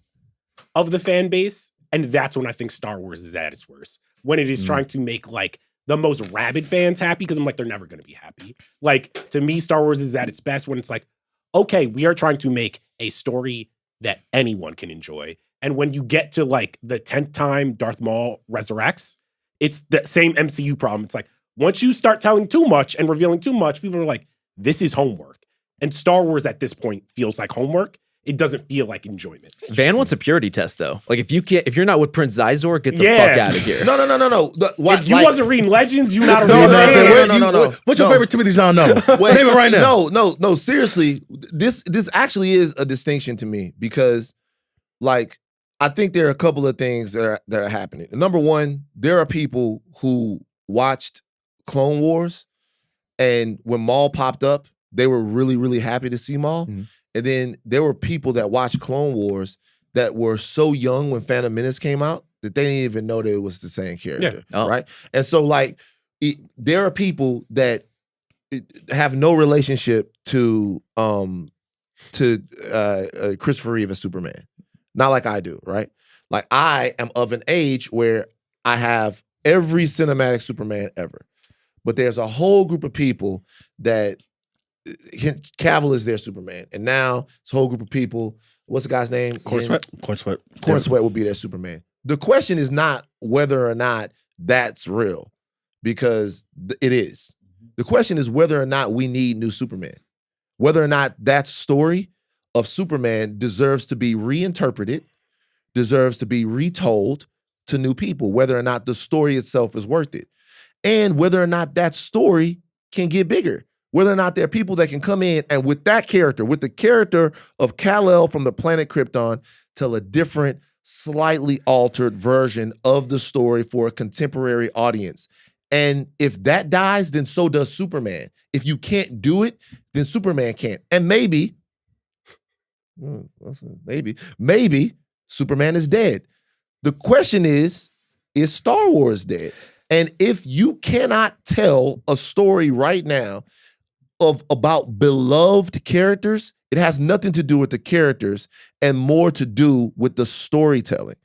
of the fan base, and that's when I think Star Wars is at its worst. When it is trying to make like the most rabid fans happy, because I'm like, they're never going to be happy. Like, to me, Star Wars is at its best when it's like, okay, we are trying to make a story that anyone can enjoy. And when you get to like the 10th time Darth Maul resurrects, it's the same MCU problem. It's like, once you start telling too much and revealing too much, people are like, this is homework. And Star Wars at this point feels like homework. It doesn't feel like enjoyment. Van wants a purity test though. Like if you're not with Prince Zizor, get the fuck out of here. No. If you wasn't reading Legends, you not a No, real fan. no. What's your favorite Timothy Zahn novel? Name it right now. No. Seriously, this actually is a distinction to me because, like, I think there are a couple of things that are happening. Number one, there are people who watched Clone Wars, and when Maul popped up, they were really happy to see Maul. Mm-hmm. And then there were people that watched Clone Wars that were so young when Phantom Menace came out that they didn't even know that it was the same character, right? And so, like, there are people that have no relationship to Christopher Reeve as Superman. Not like I do, right? Like, I am of an age where I have every cinematic Superman ever. But there's a whole group of people that Cavill is their Superman. And now it's a whole group of people, what's the guy's name? Corn Sweat will be their Superman. The question is not whether or not that's real, because it is. The question is whether or not we need new Superman. Whether or not that story of Superman deserves to be reinterpreted, deserves to be retold to new people, whether or not the story itself is worth it. And whether or not that story can get bigger. Whether or not there are people that can come in and with that character, with the character of Kal-El from the planet Krypton, tell a different, slightly altered version of the story for a contemporary audience. And if that dies, then so does Superman. If you can't do it, then Superman can't. And maybe Superman is dead. The question is Star Wars dead? And if you cannot tell a story right now about beloved characters, it has nothing to do with the characters and more to do with the storytelling.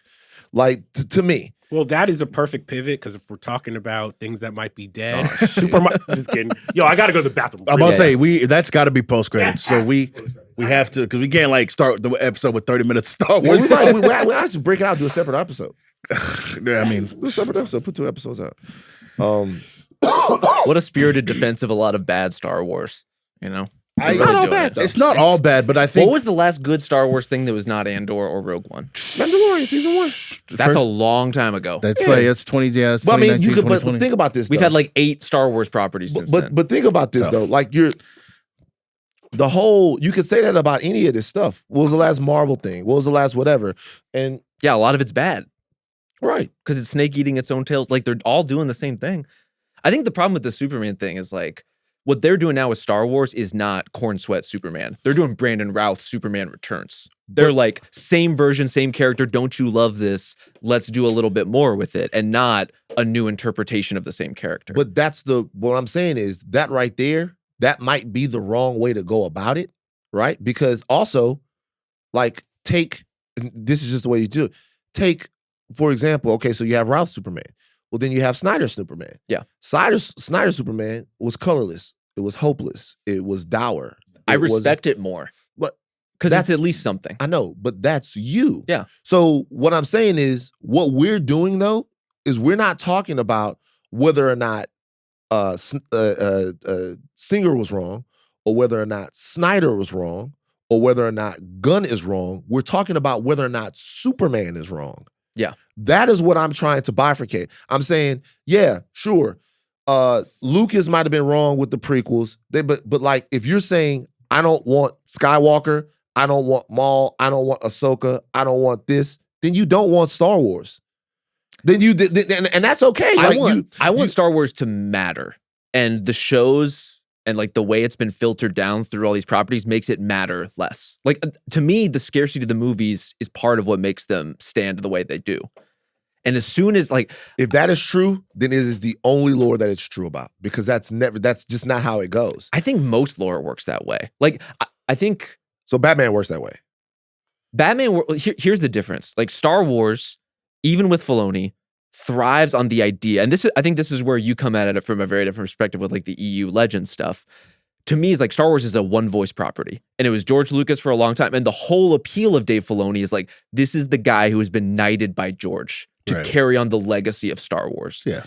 Like, to me. Well, that is a perfect pivot, because if we're talking about things that might be dead, just kidding. Yo, I got to go to the bathroom. I'm about to say, that's got to be post-credits. So we have to, because we can't like start the episode with 30 minutes of Star Wars. We actually break it out, do a separate episode. Yeah, I mean, do a separate episode, put 2 episodes out. What a spirited defense of a lot of bad Star Wars, you know? It's not all bad, though. It's not all bad, but I think... What was the last good Star Wars thing that was not Andor or Rogue One? Mandalorian season 1. That's a long time ago. That's like, it's 20, yeah, it's but I mean, 2019, but think about this, We've had like 8 Star Wars properties since then. But think about this, though. Like, you could say that about any of this stuff. What was the last Marvel thing? What was the last whatever? And yeah, a lot of it's bad. Right. Because it's snake eating its own tails. Like, they're all doing the same thing. I think the problem with the Superman thing is, like, what they're doing now with Star Wars is not Corn Sweat Superman. They're doing Brandon Routh Superman Returns. They're like, same version, same character. Don't you love this? Let's do a little bit more with it, and not a new interpretation of the same character. But what I'm saying is that right there, that might be the wrong way to go about it, right? Because also, like, this is just the way you do it. Take, for example, okay, so you have Ralph's Superman. Well, then you have Snyder's Superman. Yeah. Snyder's Superman was colorless. It was hopeless. It was dour. I respect it more. But because that's at least something. I know, but that's you. Yeah. So what I'm saying is, what we're doing though is we're not talking about whether or not Singer was wrong, or whether or not Snyder was wrong, or whether or not Gunn is wrong. We're talking about whether or not Superman is wrong. Yeah. That is what I'm trying to bifurcate. I'm saying, yeah, sure. Lucas might have been wrong with the prequels. But like, if you're saying, I don't want Skywalker, I don't want Maul, I don't want Ahsoka, I don't want this, then you don't want Star Wars. Then and that's okay. I want Star Wars to matter. And the shows and like the way it's been filtered down through all these properties makes it matter less. Like, to me, the scarcity of the movies is part of what makes them stand the way they do. And as soon as, like, if that is true, then it is the only lore that it's true about, because that's just not how it goes. I think most lore works that way. Like, I think so. Batman works that way. Here's the difference. Like, Star Wars, even with Filoni, thrives on the idea, and I think this is where you come at it from a very different perspective with like the EU legend stuff. To me, it's like Star Wars is a one voice property, and it was George Lucas for a long time. And the whole appeal of Dave Filoni is like, this is the guy who has been knighted by George to carry on the legacy of Star Wars. Yeah.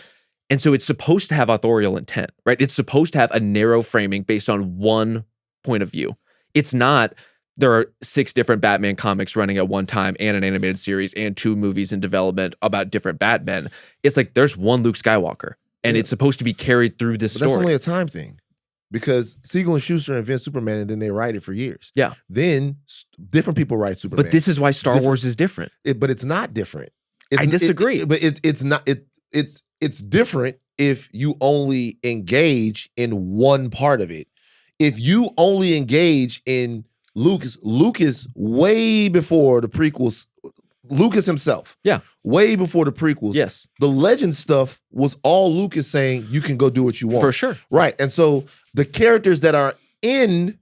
And so it's supposed to have authorial intent, right? It's supposed to have a narrow framing based on one point of view. It's not, there are 6 different Batman comics running at one time and an animated series and 2 movies in development about different Batmen. It's like, there's one Luke Skywalker, and it's supposed to be carried through this story. That's only a time thing, because Siegel and Schuster invent Superman, and then they write it for years. Yeah. Then different people write Superman. But this is why Star Wars is different. But it's not different. I disagree. It's not. It's different if you only engage in one part of it. If you only engage in Lucas way before the prequels, Lucas himself. Yeah. Way before the prequels. Yes. The legend stuff was all Lucas saying, you can go do what you want. For sure. Right. And so the characters that are in,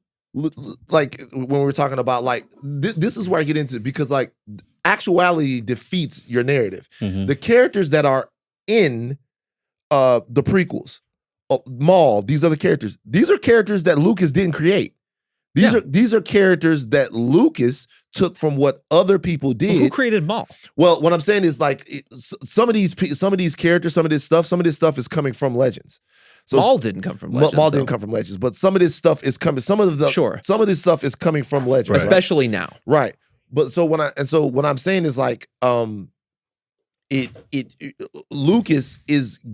like, when we're talking about, like, this is where I get into it, because, like, actuality defeats your narrative. Mm-hmm. The characters that are in the prequels, Maul, these other characters, these are characters that Lucas didn't create. These are characters that Lucas took from what other people did. Well, who created Maul? Well, what I'm saying is, like, some of these characters, some of this stuff is coming from Legends. So Maul didn't come from Legends. Maul didn't come from Legends, but some of this stuff is coming. Some of this stuff is coming from Legends, right. Especially now, right? But so what I'm saying is, like, Lucas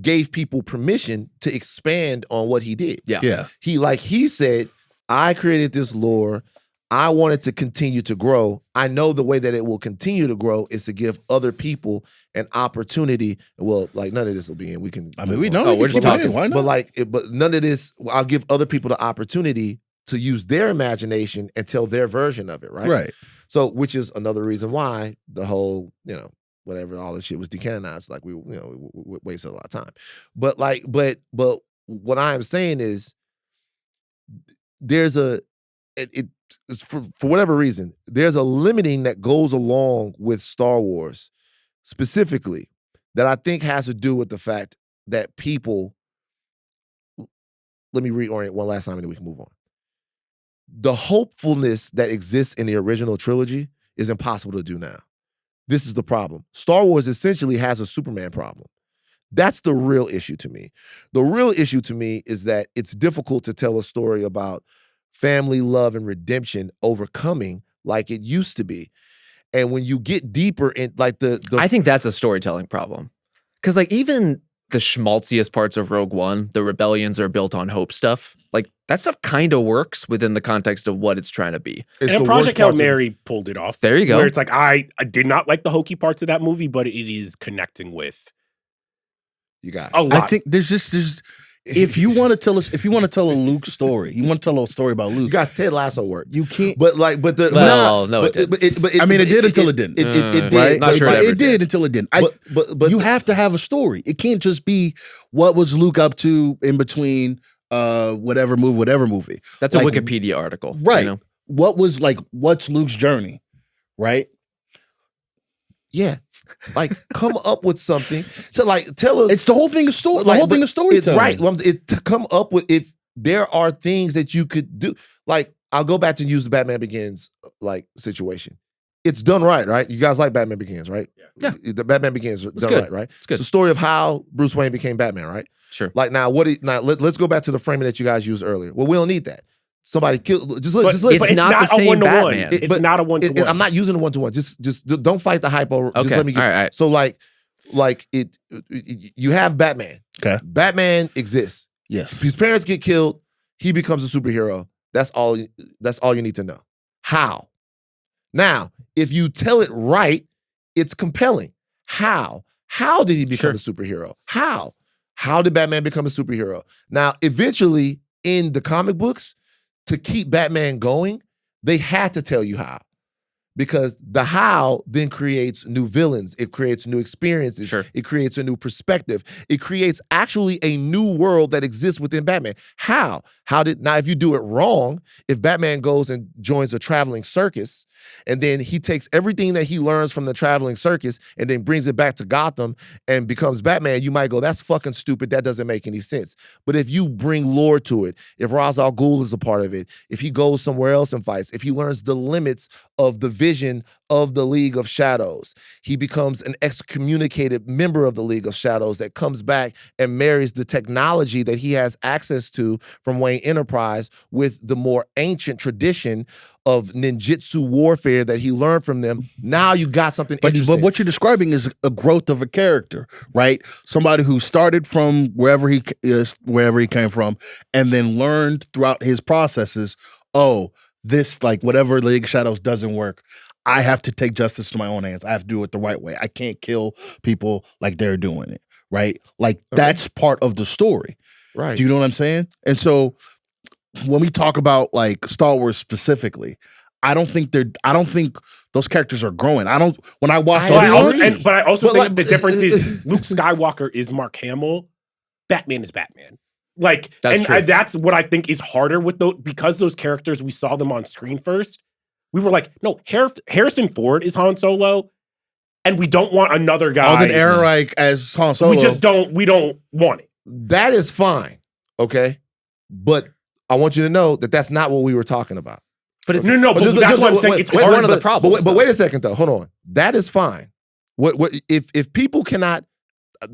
gave people permission to expand on what he did. Yeah. He said, I created this lore. I want it to continue to grow. I know the way that it will continue to grow is to give other people an opportunity. Well, like, none of this will be in. We can. I mean, we know. We're just talking. Why not? But but none of this. I'll give other people the opportunity to use their imagination and tell their version of it. Right. Right. So, which is another reason why the whole, whatever, all this shit was decanonized. Like, we wasted a lot of time. But what I am saying is, there's for whatever reason, there's a limiting that goes along with Star Wars specifically that I think has to do with the fact that people, let me reorient one last time and then we can move on. The hopefulness that exists in the original trilogy is impossible to do now. This is the problem. Star Wars essentially has a Superman problem. That's the real issue to me. The real issue to me is that it's difficult to tell a story about family, love, and redemption overcoming like it used to be. And when you get deeper in, like, I think that's a storytelling problem. Because, like, even the schmaltziest parts of Rogue One, the rebellions are built on hope stuff. Like, that stuff kind of works within the context of what it's trying to be. And Project Hail Mary pulled it off. There you go. Where it's like, I did not like the hokey parts of that movie, but it is connecting with. You got a lot. I think there's if you want to tell a Luke story, you want to tell a story about Luke. You guys, Ted Lasso worked. You can't. No, it did. I mean, it did until it didn't. It did. Right? Not sure it did until it didn't. But you have to have a story. It can't just be what was Luke up to in between whatever movie. That's a Wikipedia article, right? what's Luke's journey, right? Yeah. Like, come up with something to like tell us. It's the whole thing of story. The whole thing of storytelling. Right. To come up with, if there are things that you could do. Like, I'll go back to use the Batman Begins like situation. It's done right? You guys like Batman Begins, right? Yeah. The Batman Begins done good. right? It's good. It's the story of how Bruce Wayne became Batman, right? Sure. Like now, let's go back to the framing that you guys used earlier. Well, we don't need that. Somebody killed. Just listen. It's not the same Batman. It's not a one-to-one. I'm not using a one-to-one. Just don't fight the hypo. Okay. Just let me get. All right. So like you have Batman. Okay. Batman exists. Yes. His parents get killed. He becomes a superhero. That's all you need to know. How? Now, if you tell it right, it's compelling. How? How did he become a superhero? How? How did Batman become a superhero? Now, eventually, in the comic books, to keep Batman going, they had to tell you how. Because the how then creates new villains. It creates new experiences. Sure. It creates a new perspective. It creates actually a new world that exists within Batman. How? Now, if you do it wrong, if Batman goes and joins a traveling circus, and then he takes everything that he learns from the traveling circus and then brings it back to Gotham and becomes Batman, you might go, that's fucking stupid. That doesn't make any sense. But if you bring lore to it, if Ra's al Ghul is a part of it, if he goes somewhere else and fights, if he learns the limits of the vision of the League of Shadows, he becomes an excommunicated member of the League of Shadows that comes back and marries the technology that he has access to from Wayne Enterprise with the more ancient tradition of ninjutsu warfare that he learned from them. Now you got something interesting. But what you're describing is a growth of a character, right? Somebody who started from wherever he came from, and then learned throughout his processes, this, like, whatever League of Shadows doesn't work, I have to take justice to my own hands. I have to do it the right way. I can't kill people like they're doing it, right? Like, that's part of the story. Right. Do you know what I'm saying? And so when we talk about like Star Wars specifically, I don't think those characters are growing. When I watch but I also think the difference is Luke Skywalker is Mark Hamill, Batman is Batman. Like, that's what I think is harder with because those characters, we saw them on screen first. We were like, no, Harrison Ford is Han Solo, and we don't want another guy. Alden Ehrenreich as Han Solo. We don't want it. That is fine, okay? But I want you to know that that's not what we were talking about. But it's no. But that's what I'm saying. It's one of the problems. But wait a second, though. Hold on. That is fine. What if people cannot?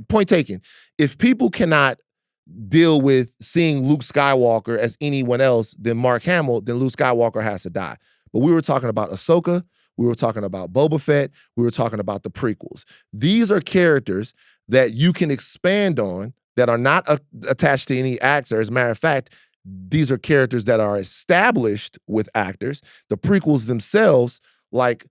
Point taken. If people cannot deal with seeing Luke Skywalker as anyone else than Mark Hamill, then Luke Skywalker has to die. But we were talking about Ahsoka. We were talking about Boba Fett. We were talking about the prequels. These are characters that you can expand on that are not attached to any actor. As a matter of fact, these are characters that are established with actors. The prequels themselves, like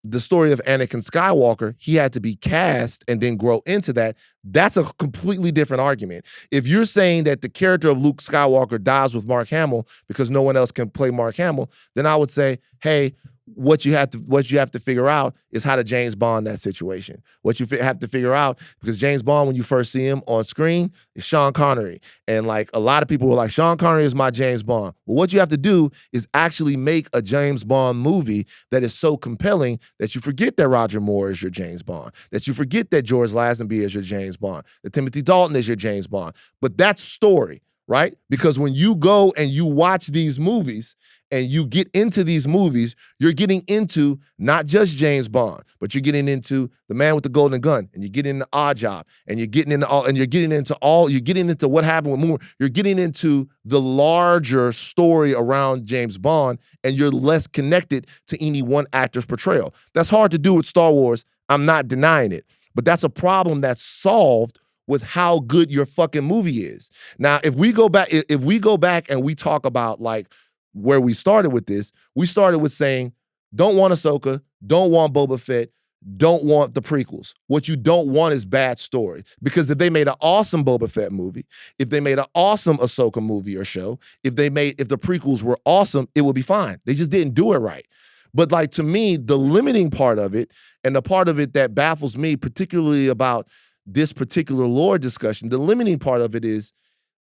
the story of Anakin Skywalker, he had to be cast and then grow into that. That's a completely different argument. If you're saying that the character of Luke Skywalker dies with Mark Hamill because no one else can play Mark Hamill, then I would say, hey, what you have to figure out is how to James Bond that situation. What you have to figure out, because James Bond, when you first see him on screen, is Sean Connery. And like a lot of people were like, Sean Connery is my James Bond. Well, what you have to do is actually make a James Bond movie that is so compelling that you forget that Roger Moore is your James Bond, that you forget that George Lazenby is your James Bond, that Timothy Dalton is your James Bond. But that's story, right? Because when you go and you watch these movies and you get into these movies, you're getting into not just James Bond, but you're getting into The Man with the Golden Gun, and you're getting into Odd Job, and you're getting into what happened with Moore. You're getting into the larger story around James Bond, and you're less connected to any one actor's portrayal. That's hard to do with Star Wars. I'm not denying it, but that's a problem that's solved with how good your fucking movie is. Now, if we go back and we talk about like where we started with this, we started with saying, don't want Ahsoka, don't want Boba Fett, don't want the prequels. What you don't want is bad story. Because if they made an awesome Boba Fett movie, if they made an awesome Ahsoka movie or show, if the prequels were awesome, it would be fine. They just didn't do it right. But like, to me, the limiting part of it, and the part of it that baffles me, particularly about this particular lore discussion, the limiting part of it is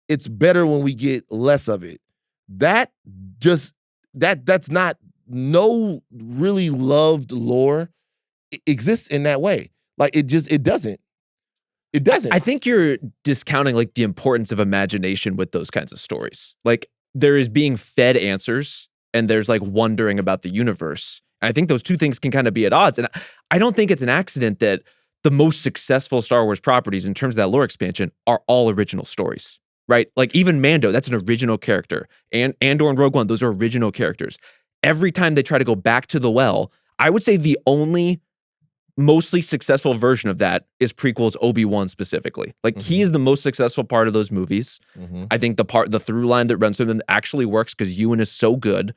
it's better when we get less of it. That just that's not no really loved lore exists in that way. Like it doesn't. It doesn't. I think you're discounting like the importance of imagination with those kinds of stories. Like there is being fed answers and there's like wondering about the universe. I think those two things can kind of be at odds. And I don't think it's an accident that the most successful Star Wars properties in terms of that lore expansion are all original stories, right? Like even Mando, that's an original character. And Andor and Rogue One, those are original characters. Every time they try to go back to the well, I would say the only mostly successful version of that is prequels Obi-Wan specifically. Like he is the most successful part of those movies. I think the through line that runs through them actually works because Ewan is so good.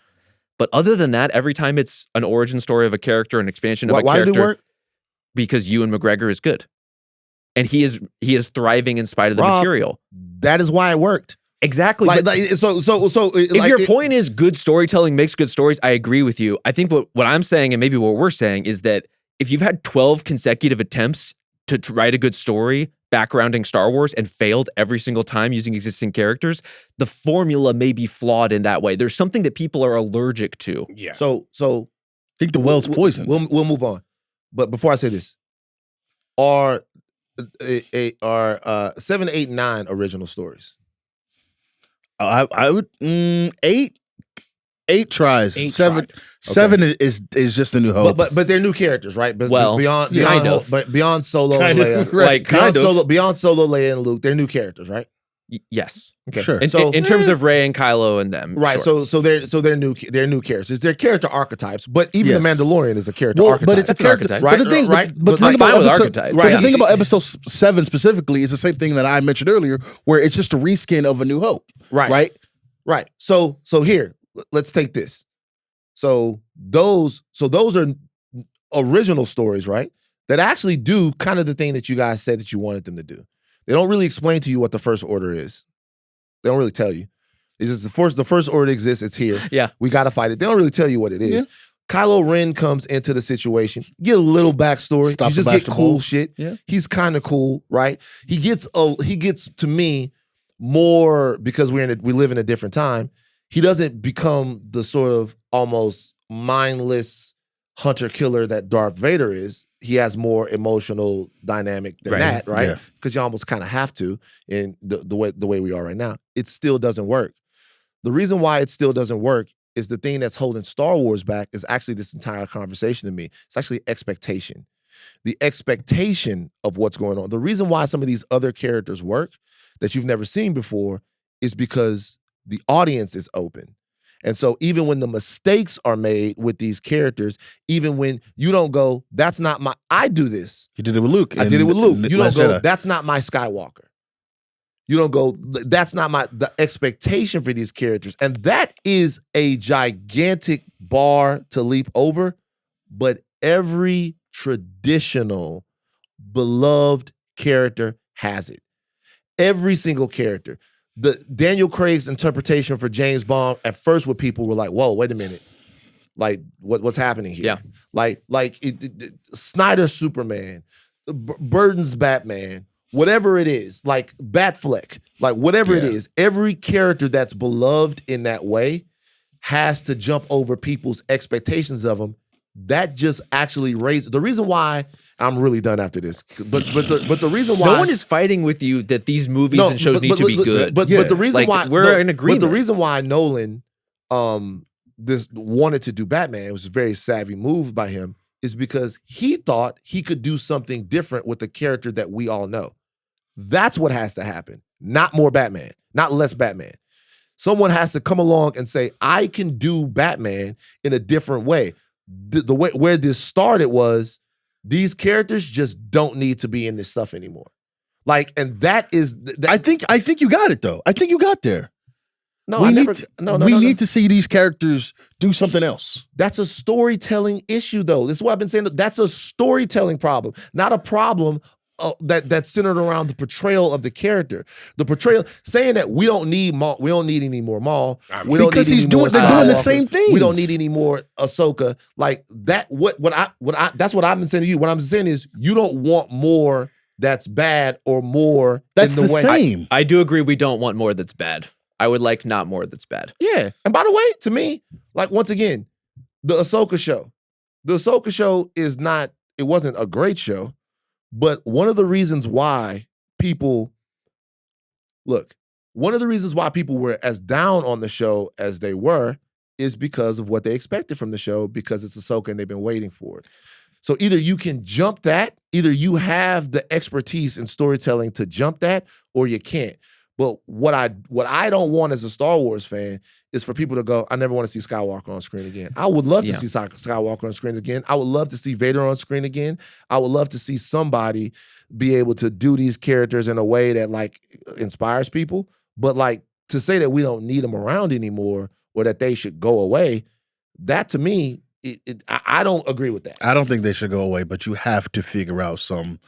But other than that, every time it's an origin story of a character, an expansion of a character. Why did it work? Because Ewan McGregor is good. And he is thriving in spite of the material. That is why it worked. Exactly. If your point is good storytelling makes good stories, I agree with you. I think what I'm saying, and maybe what we're saying, is that if you've had 12 consecutive attempts to write a good story, backgrounding Star Wars, and failed every single time using existing characters, the formula may be flawed in that way. There's something that people are allergic to. Yeah. So I think the well's poisoned. We'll move on. But before I say this, are 7, 8, 9 original stories? I would 8 tries. 8 7 tried. 7 is just a new hope. But they're new characters, right? Beyond Solo, kind and Leia, of, right, beyond Solo, Leia, and Luke, they're new characters, right? Yes. Okay. Sure. In terms of Rey and Kylo and them. Right. Sure. So they're new characters. They're character archetypes. But even Yes. the Mandalorian is a character Well, archetype. but it's a That's an character. archetype. But the thing, right? but the I'm thing fine about with episode, archetypes. but Right. the thing about episode 7 specifically is the same thing that I mentioned earlier, where it's just a reskin of A New Hope. Right. So here, let's take this. So those are original stories, right? That actually do kind of the thing that you guys said that you wanted them to do. They don't really explain to you what the First Order is. They don't really tell you. It's just the first order exists. It's here. Yeah. We got to fight it. They don't really tell you what it is. Yeah. Kylo Ren comes into the situation. Get a little backstory. Stop you just the get basketball. cool shit. Yeah. He's kind of cool, right? He gets to me more because we live in a different time. He doesn't become the sort of almost mindless hunter killer that Darth Vader is. He has more emotional dynamic than that, right? Because you almost kind of have to in the way we are right now. It still doesn't work. The reason why it still doesn't work is the thing that's holding Star Wars back is actually this entire conversation to me. It's actually expectation. The expectation of what's going on. The reason why some of these other characters work that you've never seen before is because the audience is open. And so even when the mistakes are made with these characters, even when you don't go, that's not my, I do this. You did it with Luke. I did it with Luke. You don't go, that's not my Skywalker. You don't go, that's not the expectation for these characters. And that is a gigantic bar to leap over. But every traditional beloved character has it. Every single character. The Daniel Craig's interpretation for James Bond at first, what people were like, "Whoa, wait a minute, like what's happening here?" Yeah, like Snyder's Superman, Burton's Batman, whatever it is, like Batfleck, like whatever it is. Every character that's beloved in that way has to jump over people's expectations of them. That just actually raises the reason why. I'm really done after this, but the reason why no one is fighting with you that these movies and shows need to be good. But the reason why we're in agreement. But the reason why Nolan this wanted to do Batman, it was a very savvy move by him, is because he thought he could do something different with the character that we all know. That's what has to happen. Not more Batman, not less Batman. Someone has to come along and say, I can do Batman in a different way. The way where this started was, these characters just don't need to be in this stuff anymore. Like, and that is. I think you got it though. I think you got there. No, we need to see these characters do something else. That's a storytelling issue, though. This is what I've been saying. That's a storytelling problem, not a problem that's centered around the portrayal of the character. The portrayal, saying that we don't need any more Maul. We don't because need they're doing the same thing. We don't need any more Ahsoka. Like that. That's what I've been saying to you. What I'm saying is, you don't want more that's bad or more. That's in the the way. same. I do agree. We don't want more that's bad. I would like not more that's bad. Yeah. And by the way, to me, like once again, the Ahsoka show. The Ahsoka show it wasn't a great show, but one of the reasons why people were as down on the show as they were is because of what they expected from the show, because it's Ahsoka and they've been waiting for it. So either you can jump that, either you have the expertise in storytelling to jump that, or you can't. But what I don't want as a Star Wars fan is for people to go, I never want to see Skywalker on screen again. I would love to see Skywalker on screen again. I would love to see Vader on screen again. I would love to see somebody be able to do these characters in a way that like inspires people. But like to say that we don't need them around anymore or that they should go away, that to me, I don't agree with that. I don't think they should go away, but you have to figure out something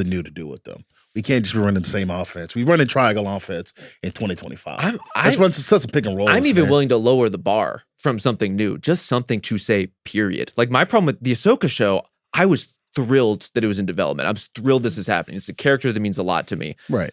new to do with them. We can't just be running the same offense. We run a triangle offense in 2025. Let's run some pick and roll. I'm even willing to lower the bar from something new, just something to say, period. Like my problem with the Ahsoka show, I was thrilled that it was in development. I was thrilled this is happening. It's a character that means a lot to me. Right.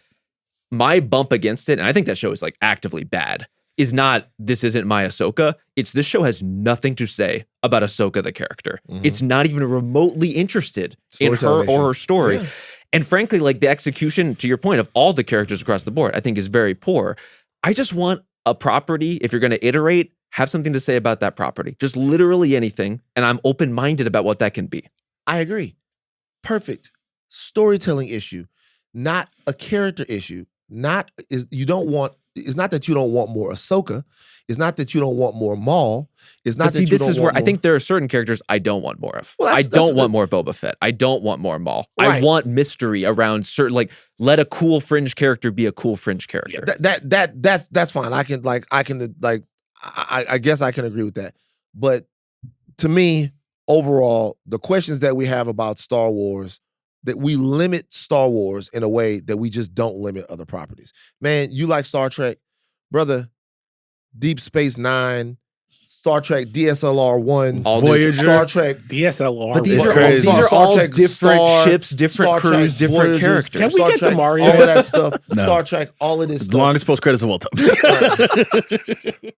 My bump against it, and I think that show is like actively bad, is not this isn't my Ahsoka. It's this show has nothing to say about Ahsoka the character. Mm-hmm. It's not even remotely interested in her or her story. Yeah. And frankly, like the execution, to your point, of all the characters across the board, I think is very poor. I just want a property, if you're going to iterate, have something to say about that property. Just literally anything. And I'm open-minded about what that can be. I agree. Perfect. Storytelling issue, not a character issue. It's not that you don't want more Ahsoka. It's not that you don't want more Maul. It's not that you don't want more. This is where I think there are certain characters I don't want more of. Well, I don't want more Boba Fett. I don't want more Maul. Right. I want mystery around certain, like, let a cool fringe character be a cool fringe character. That's fine. I guess I can agree with that. But to me, overall, the questions that we have about Star Wars, that we limit Star Wars in a way that we just don't limit other properties. Man, you like Star Trek, brother, Deep Space Nine, Star Trek DSLR-1, Voyager, Star Trek DSLR. But these are all different ships, different crews, different characters. Can we get to Mario? All of that stuff. No. Star Trek, all of this stuff. The longest post-credits of all time.